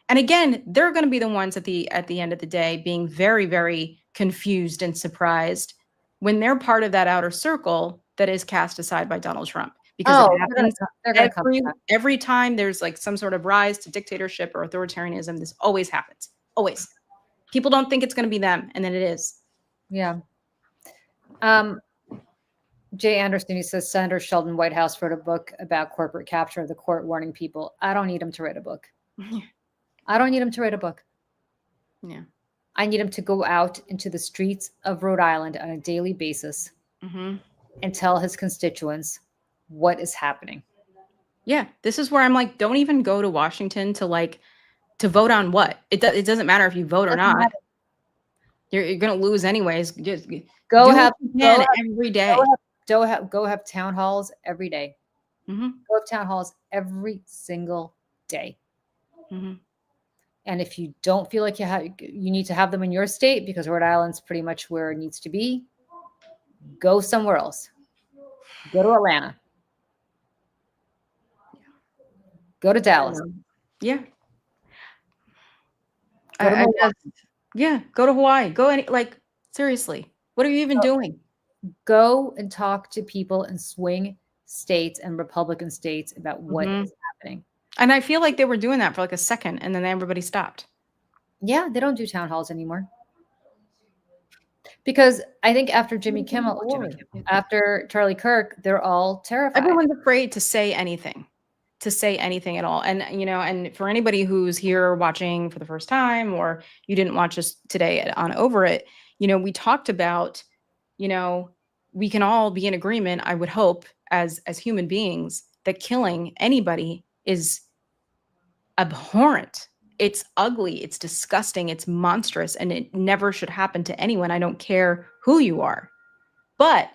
And again, they're going to be the ones at the end of the day being very, very confused and surprised when they're part of that outer circle that is cast aside by Donald Trump. Because it happens every time there's like some sort of rise to dictatorship or authoritarianism. This always happens. Always. People don't think it's going to be them, and then it is. Yeah. Jay Anderson, he says Senator Sheldon Whitehouse wrote a book about corporate capture of the court, warning people. I don't need him to write a book. I don't need him to write a book. Yeah. I need him to go out into the streets of Rhode Island on a daily basis and tell his constituents what is happening. Yeah. This is where I'm like, don't even go to Washington to vote on what? It doesn't matter if you vote or not. You're going to lose anyways. Just go have every day. Go have town halls every day. Go have town halls every single day. And if you don't feel like you need to have them in your state because Rhode Island's pretty much where it needs to be, go somewhere else. Go to Atlanta. Go to Dallas. Yeah. Go to Hawaii. Seriously, what are you even doing? Go and talk to people in swing states and Republican states about what is happening. And I feel like they were doing that for like a second and then everybody stopped. Yeah, they don't do town halls anymore. Because I think after after Charlie Kirk, they're all terrified. Everyone's afraid to say anything at all. And, and for anybody who's here watching for the first time, or you didn't watch us today on Over It, we talked about, we can all be in agreement, I would hope, as human beings, that killing anybody is abhorrent. It's ugly. It's disgusting. It's monstrous. And it never should happen to anyone. I don't care who you are. But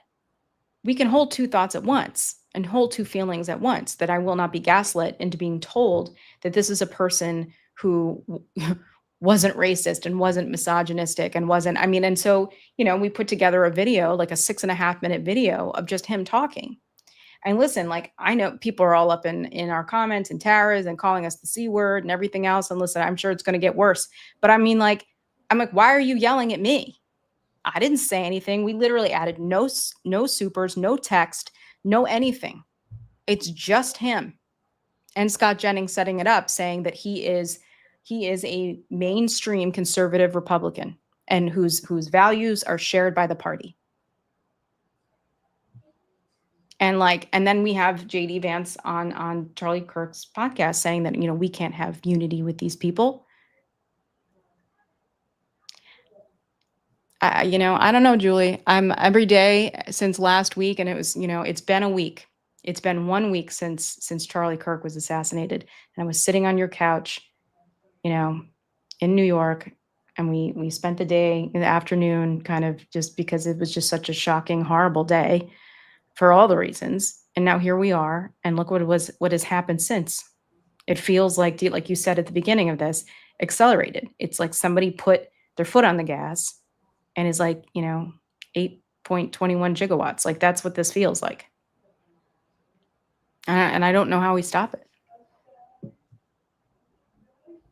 we can hold two thoughts at once and hold two feelings at once, that I will not be gaslit into being told that this is a person who wasn't racist and wasn't misogynistic and wasn't, and so, we put together a video, like a 6.5 minute video of just him talking. And listen, I know people are all up in our comments and Tara's and calling us the C word and everything else. And listen, I'm sure it's going to get worse. But I'm like, why are you yelling at me? I didn't say anything. We literally added no supers, no text, no anything. It's just him. And Scott Jennings setting it up, saying that he is a mainstream conservative Republican and whose values are shared by the party. And then we have JD Vance on Charlie Kirk's podcast saying that, we can't have unity with these people. I don't know, Julie. I'm every day since last week, and it was, it's been a week. It's been 1 week since Charlie Kirk was assassinated, and I was sitting on your couch, in New York, and we spent the day in the afternoon, kind of just because it was just such a shocking, horrible day for all the reasons. And now here we are, and look what has happened since. It feels like you said at the beginning of this, accelerated. It's like somebody put their foot on the gas and is 8.21 gigawatts. Like, that's what this feels like. And I don't know how we stop it.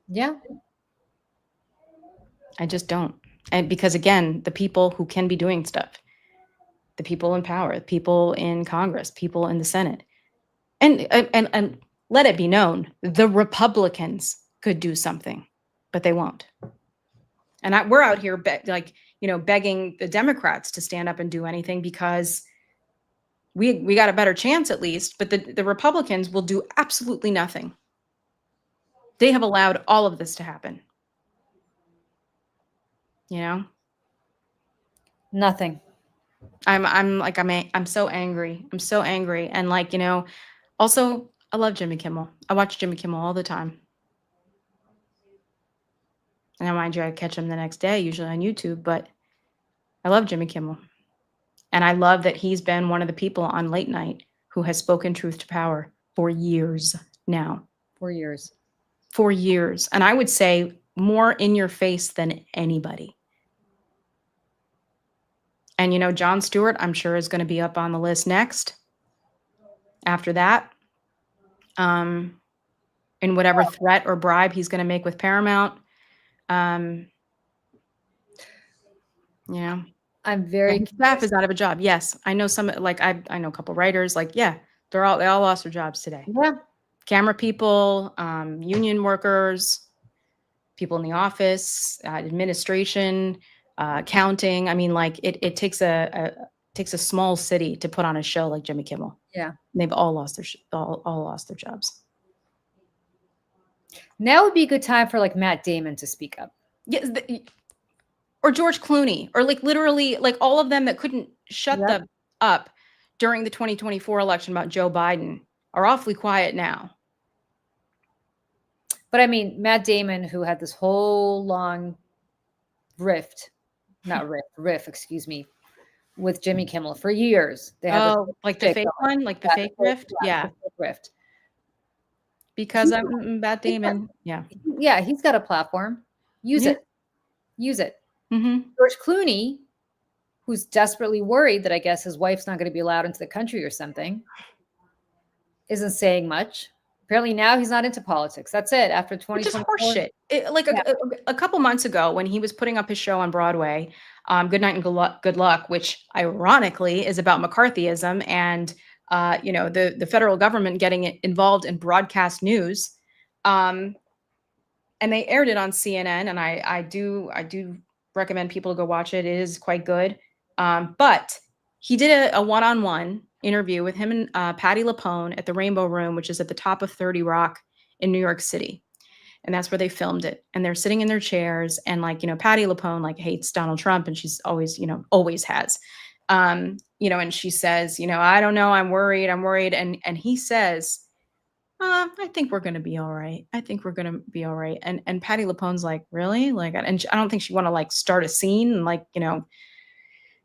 Yeah. I just don't. And because, again, the people who can be doing stuff, the people in power, the people in Congress, people in the Senate, and let it be known, the Republicans could do something, but they won't. And we're out here begging the Democrats to stand up and do anything because we got a better chance at least, but the Republicans will do absolutely nothing. They have allowed all of this to happen. You know? Nothing. I'm so angry. I'm so angry. And like, you know, also I love Jimmy Kimmel. I watch Jimmy Kimmel all the time. And I mind you, I catch him the next day, usually on YouTube, but I love Jimmy Kimmel. And I love that he's been one of the people on late night who has spoken truth to power for years now. 4 years. 4 years. And I would say more in your face than anybody. And, you know, Jon Stewart, I'm sure, is going to be up on the list next. After that, in whatever threat or bribe he's going to make with Paramount. You know, I'm very staff is out of a job. Yes, I know some. Like I know a couple writers. Like, yeah, they all lost their jobs today. Yeah, camera people, union workers, people in the office, administration, accounting. I mean, like it takes a small city to put on a show like Jimmy Kimmel. Yeah, and they've all lost their all lost their jobs. Now would be a good time for like Matt Damon to speak up. Yes, or George Clooney, or like literally like all of them that couldn't shut them up during the 2024 election about Joe Biden are awfully quiet now. But I mean, Matt Damon, who had this whole long riff, excuse me, with Jimmy Kimmel for years. They had like the fake one, like the fake rift? Yeah. Rift. Because I'm Matt Damon. Yeah. Yeah, he's got a platform. Use it. Use it. Mm-hmm. George Clooney, who's desperately worried that I guess his wife's not going to be allowed into the country or something, isn't saying much. Apparently now he's not into politics. That's it. After 2024. Just horseshit. A couple months ago when he was putting up his show on Broadway, Good Night and Good Luck, which ironically is about McCarthyism and you know, the federal government getting involved in broadcast news. And they aired it on CNN, and I do recommend people to go watch it. It is quite good. But he did a one-on-one interview with him and Patti LuPone at the Rainbow Room, which is at the top of 30 Rock in New York City. And that's where they filmed it. And they're sitting in their chairs, and like, you know, Patti LuPone like hates Donald Trump, and she's always, you know, always has. You know, and she says, you know, I don't know, I'm worried. And he says, I think we're going to be all right. I think we're going to be all right. And Patti LuPone's like, really? Like, and I don't think she want to like start a scene and like, you know,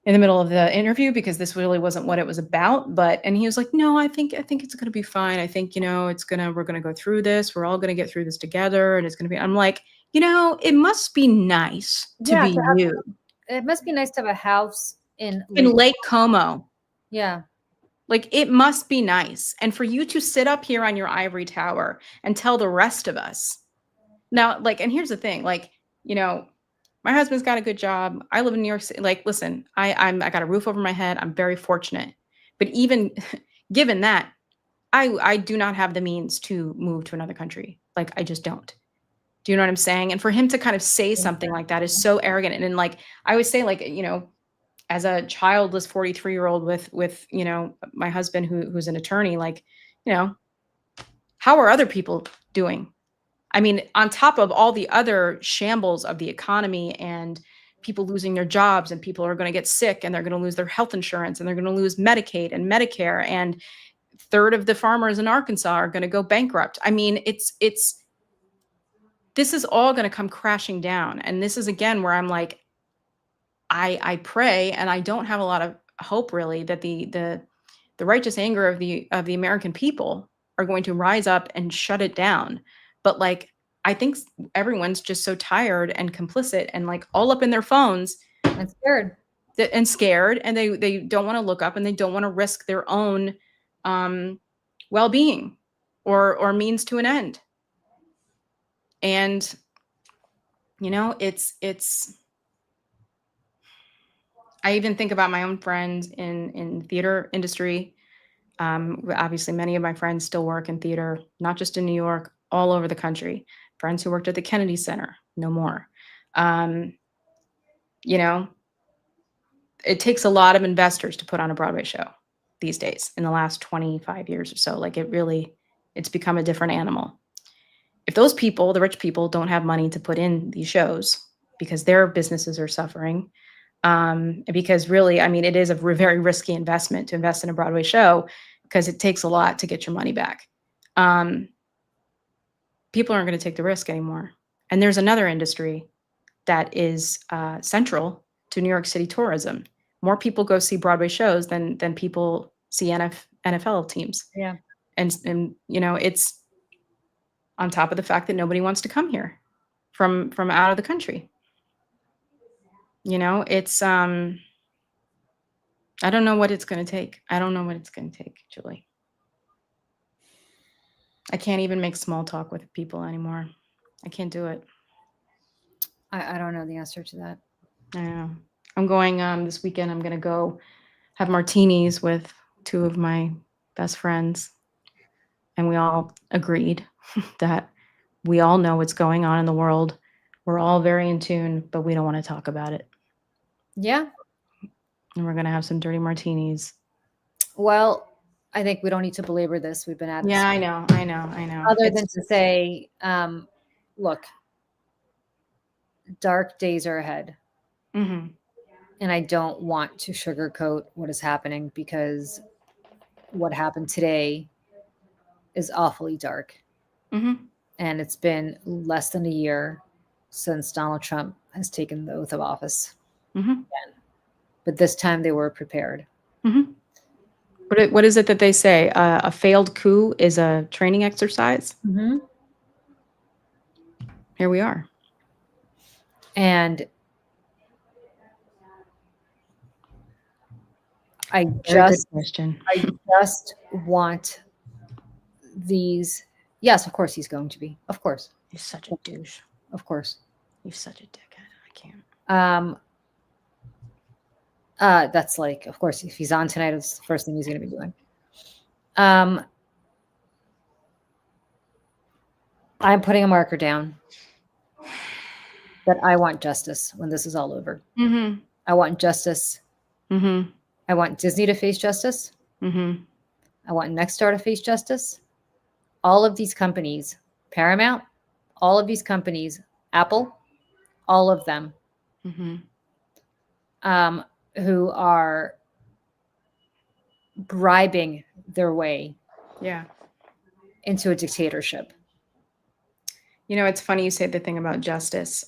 in the middle of the interview, because this really wasn't what it was about. And he was like, no, I think it's going to be fine. I think, you know, we're going to go through this. We're all going to get through this together. And it's going to be, I'm like, you know, it must be nice to be you. It must be nice to have a house in Lake Como. Yeah. Like, it must be nice. And for you to sit up here on your ivory tower and tell the rest of us now, like, and here's the thing, like, you know, my husband's got a good job. I live in New York City. Like, listen, I got a roof over my head. I'm very fortunate. But even given that, I do not have the means to move to another country. Like, I just don't. Do you know what I'm saying? And for him to kind of say something like that is so arrogant. And then, like, I would say, like, you know, as a childless 43-year-old with, you know, my husband who's an attorney, like, you know, how are other people doing? I mean, on top of all the other shambles of the economy and people losing their jobs, and people are going to get sick, and they're going to lose their health insurance, and they're going to lose Medicaid and Medicare, and a third of the farmers in Arkansas are going to go bankrupt. I mean, this is all going to come crashing down. And this is, again, where I'm like, I pray, and I don't have a lot of hope really that the righteous anger of the American people are going to rise up and shut it down. But like, I think everyone's just so tired and complicit and like all up in their phones and scared, and they don't want to look up, and they don't want to risk their own well-being or means to an end. And you know, it's I even think about my own friends in theater industry. Obviously, many of my friends still work in theater, not just in New York, all over the country. Friends who worked at the Kennedy Center, no more. You know, it takes a lot of investors to put on a Broadway show these days in the last 25 years or so. Like it's become a different animal. If those people, the rich people, don't have money to put in these shows because their businesses are suffering, because really, I mean, it is a very risky investment to invest in a Broadway show because it takes a lot to get your money back. People aren't going to take the risk anymore. And there's another industry that is central to New York City tourism. More people go see Broadway shows than people see NFL teams. Yeah. And you know, it's on top of the fact that nobody wants to come here from out of the country. You know, it's I don't know what it's going to take. I don't know what it's going to take, Julie. I can't even make small talk with people anymore. I can't do it. I don't know the answer to that. I know. I'm going this weekend. I'm going to go have martinis with two of my best friends. And we all agreed that we all know what's going on in the world. We're all very in tune, but we don't want to talk about it. Yeah. And we're going to have some dirty martinis. Well, I think we don't need to belabor this. We've been at it. Yeah, I know. Other than to say, look, dark days are ahead. Mm-hmm. And I don't want to sugarcoat what is happening because what happened today is awfully dark. Mm-hmm. And it's been less than a year since Donald Trump has taken the oath of office. Mm-hmm. But this time they were prepared. Mm-hmm. What is it that they say? A failed coup is a training exercise. Mm-hmm. Here we are. And I just want these. Yes, of course he's going to be. Of course. He's such a douche. Of course. He's such a dickhead. I can't. That's like, of course, if he's on tonight, it's the first thing he's going to be doing. I'm putting a marker down that I want justice when this is all over. Mm-hmm. I want justice. Mm-hmm. I want Disney to face justice. Mm-hmm. I want Nexstar to face justice. All of these companies, Paramount, all of these companies, Apple, all of them, mm-hmm. Who are bribing their way into a dictatorship. You know, it's funny you say the thing about justice.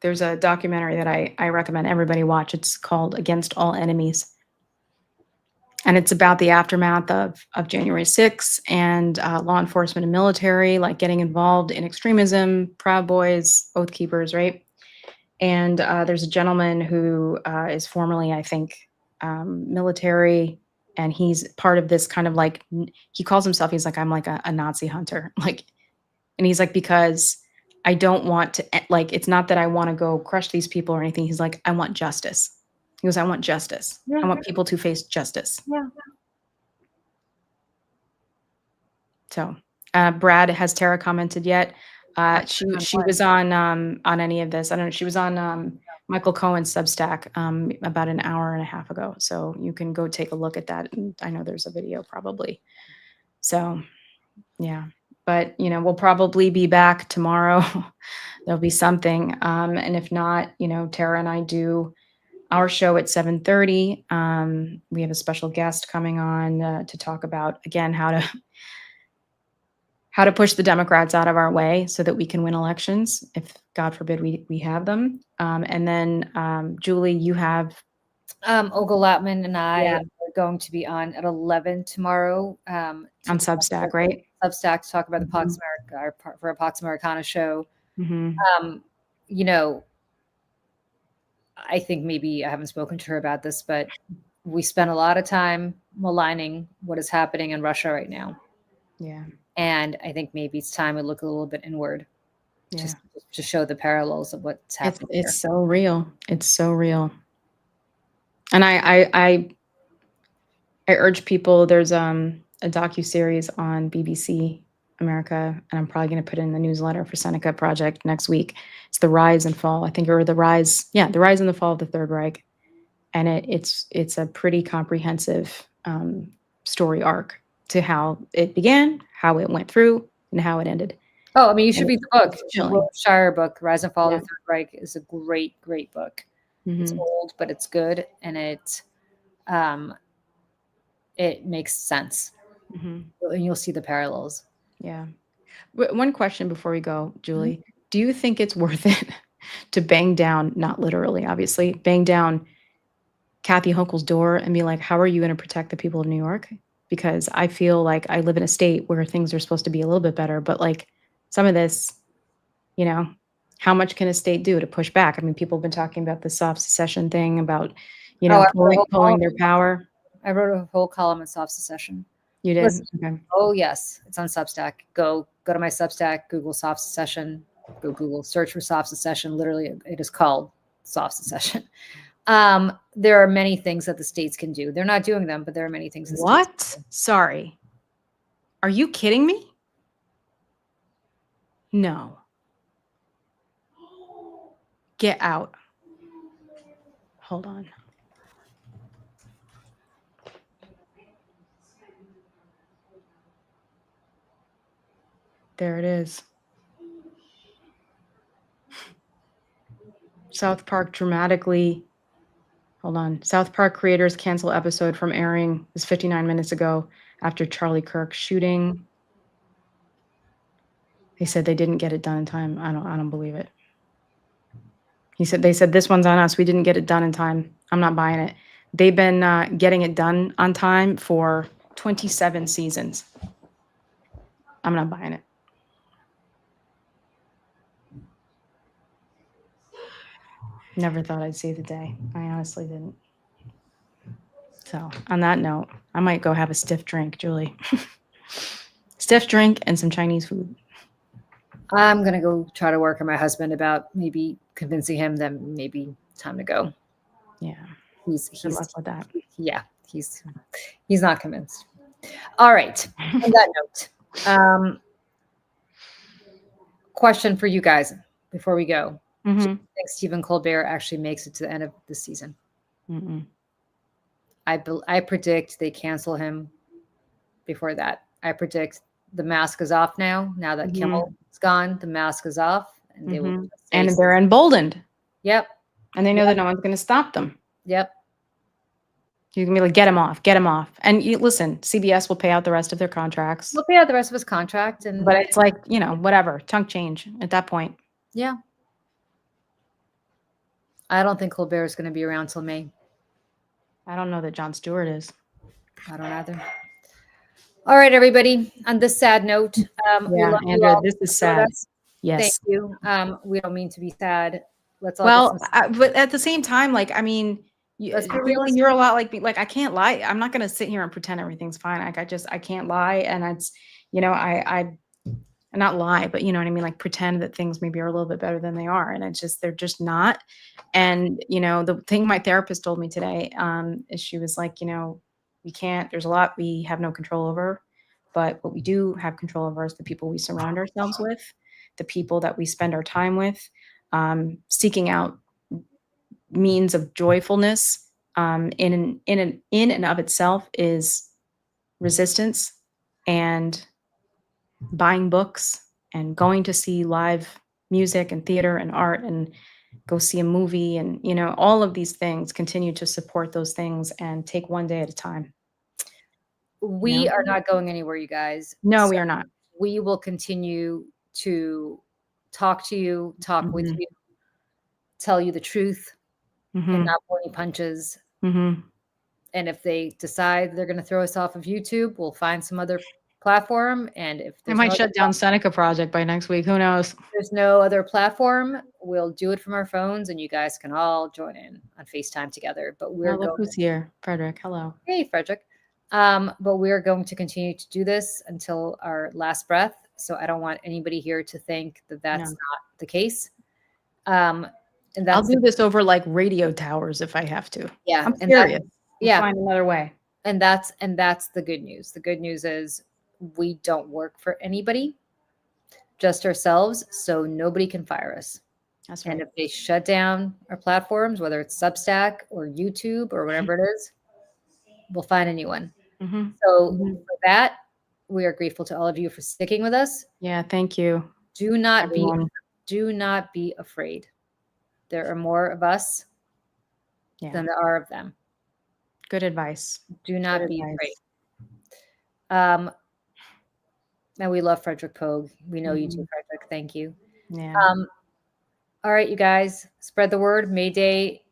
There's a documentary that I recommend everybody watch. It's called Against All Enemies. And it's about the aftermath of January 6th and law enforcement and military, like getting involved in extremism, Proud Boys, Oath Keepers, right? And there's a gentleman who is formerly, I think, military, and he's part of this kind of like, he calls himself, he's like, I'm like a Nazi hunter. Like, and he's like, because I don't want to, like, it's not that I want to go crush these people or anything. He's like, I want justice. He goes, I want justice. Yeah. I want people to face justice. Yeah. So Brad, has Tara commented yet? She was on any of this. I don't know. She was on Michael Cohen's Substack about an hour and a half ago. So you can go take a look at that. And I know there's a video probably. So yeah, but you know, we'll probably be back tomorrow. There'll be something. And if not, you know, Tara and I do our show at 7:30. We have a special guest coming on to talk about, again, how to push the Democrats out of our way so that we can win elections, if God forbid we have them. And then Julie, you have Olga Latman and I are going to be on at 11 tomorrow. On Substack, right? Substack to talk about the Pax Americana, for a Pax Americana show. Mm-hmm. You know, I think maybe I haven't spoken to her about this, but we spent a lot of time maligning what is happening in Russia right now. Yeah. And I think maybe it's time we look a little bit inward, just to show the parallels of what's happening. It's so real. It's so real. And I urge people. There's a docuseries on BBC America, and I'm probably going to put it in the newsletter for Seneca Project next week. It's the rise and fall, I think, or the rise and the fall of the Third Reich. And it's a pretty comprehensive story arc to how it began, how it went through, and how it ended. Oh, I mean, you should read the book. The chilling. Will Shire book, Rise and Fall Yeah. of the Third Reich, is a great, great book. It's Mhm. old, but it's good, and it makes sense. Mhm. And you'll see the parallels. Yeah. One question before we go, Julie. Do you think it's worth it to bang down, not literally, obviously, bang down Kathy Hochul's door and be like, how are you going to protect the people of New York? Because I feel like I live in a state where things are supposed to be a little bit better, but like some of this, you know, how much can a state do to push back? I mean, people have been talking about the soft secession thing, about, you know, I wrote a whole pulling their column. power. I wrote a whole column on soft secession. You did? Listen, Okay. oh yes, it's on Substack. Go to my Substack, Google soft secession, Google search for soft secession. Literally, it is called soft secession. There are many things that the states can do. They're not doing them, but there are many things. What? Sorry. Are you kidding me? No. Get out. Hold on. There it is. South Park dramatically. Hold on. South Park creators cancel episode from airing. This 59 minutes ago after Charlie Kirk shooting. They said they didn't get it done in time. I don't believe it. They said this one's on us. We didn't get it done in time. I'm not buying it. They've been getting it done on time for 27 seasons. I'm not buying it. Never thought I'd see the day. I honestly didn't. So on that note, I might go have a stiff drink, Julie. Stiff drink and some Chinese food. I'm going to go try to work on my husband about maybe convincing him that maybe time to go. Yeah. He's Good luck with that. Yeah, he's not convinced. All right. On that note, question for you guys before we go. Do you think Stephen Colbert actually makes it to the end of the season? Mm-mm. I predict they cancel him before that. I predict the mask is off now. Now that Kimmel is gone, the mask is off, and they will. And they're emboldened. Yep. And they know that no one's going to stop them. Yep. You can be like, get him off, get him off. And listen, CBS will pay out the rest of their contracts. We'll pay out the rest of his contract, But it's like, you know, whatever, chunk change at that point. Yeah. I don't think Colbert is going to be around till May. I don't know that Jon Stewart is. I don't either. All right, everybody. On this sad note, we love you Andrea, all. this is sad. Yes. Thank you. We don't mean to be sad. Let's all. Well, but at the same time, like, I mean, Let's be really, realistic. you're a lot like I can't lie. I'm not going to sit here and pretend everything's fine. Like I can't lie, and it's, you know, I not lie, but you know what I mean, like pretend that things maybe are a little bit better than they are, and it's just they're just not. And you know, the thing my therapist told me today is she was like, you know, we can't. There's a lot we have no control over, but what we do have control over is the people we surround ourselves with, the people that we spend our time with, seeking out means of joyfulness in and of itself is resistance, and buying books and going to see live music and theater and art and go see a movie, and you know, all of these things, continue to support those things and take one day at a time. We are not going anywhere, you guys. No, we are not. We will continue to talk to you, talk with you, tell you the truth, and not pull any punches. And if they decide they're going to throw us off of YouTube, we'll find some other platform. And if They might shut down Seneca Project by next week. Who knows? There's no other platform, we'll do it from our phones, and you guys can all join in on FaceTime together. But we're Look who's here. Frederick, hello. Hey, Frederick. But we're going to continue to do this until our last breath. So I don't want anybody here to think that that's not the case. And I'll do this over like radio towers if I have to. Yeah, I'm and serious. yeah, Find another way. And that's the good news. The good news is we don't work for anybody, just ourselves. So nobody can fire us. That's right. And if they shut down our platforms, whether it's Substack or YouTube or whatever it is, we'll find a new one. Mm-hmm. So for that, we are grateful to all of you for sticking with us. Yeah, thank you. Do not Everyone. be afraid. There are more of us than there are of them. Good advice. Do not Good be advice. afraid. And we love Frederick Pogue. We know you too, Frederick. Thank you. Yeah. All right, you guys, spread the word. Mayday,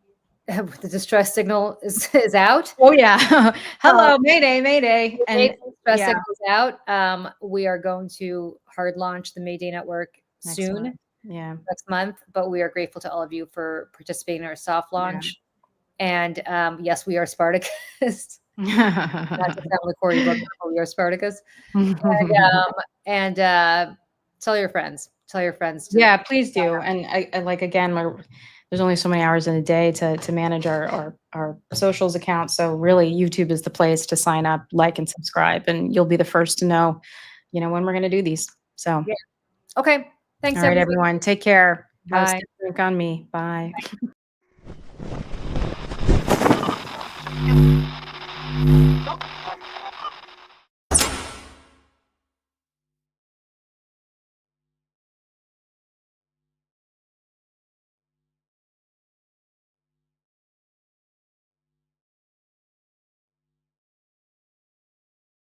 the distress signal is out. Oh yeah. Hello, Mayday, Mayday. And distress yeah. signal is out. We are going to hard launch the Mayday Network Next soon. month. Yeah. Next month, but we are grateful to all of you for participating in our soft launch. And yes, we are Spartacus. Not to sound like Cory Booker, but we are Spartacus. And tell your friends. Tell your friends. Yeah, please do. And I like, again, there's only so many hours in a day to manage our socials account. So really, YouTube is the place to sign up, like, and subscribe, and you'll be the first to know, when we're going to do these. So yeah. Okay. Thanks, all right, everyone. Take care. Bye. Have a drink on me. Bye. Bye.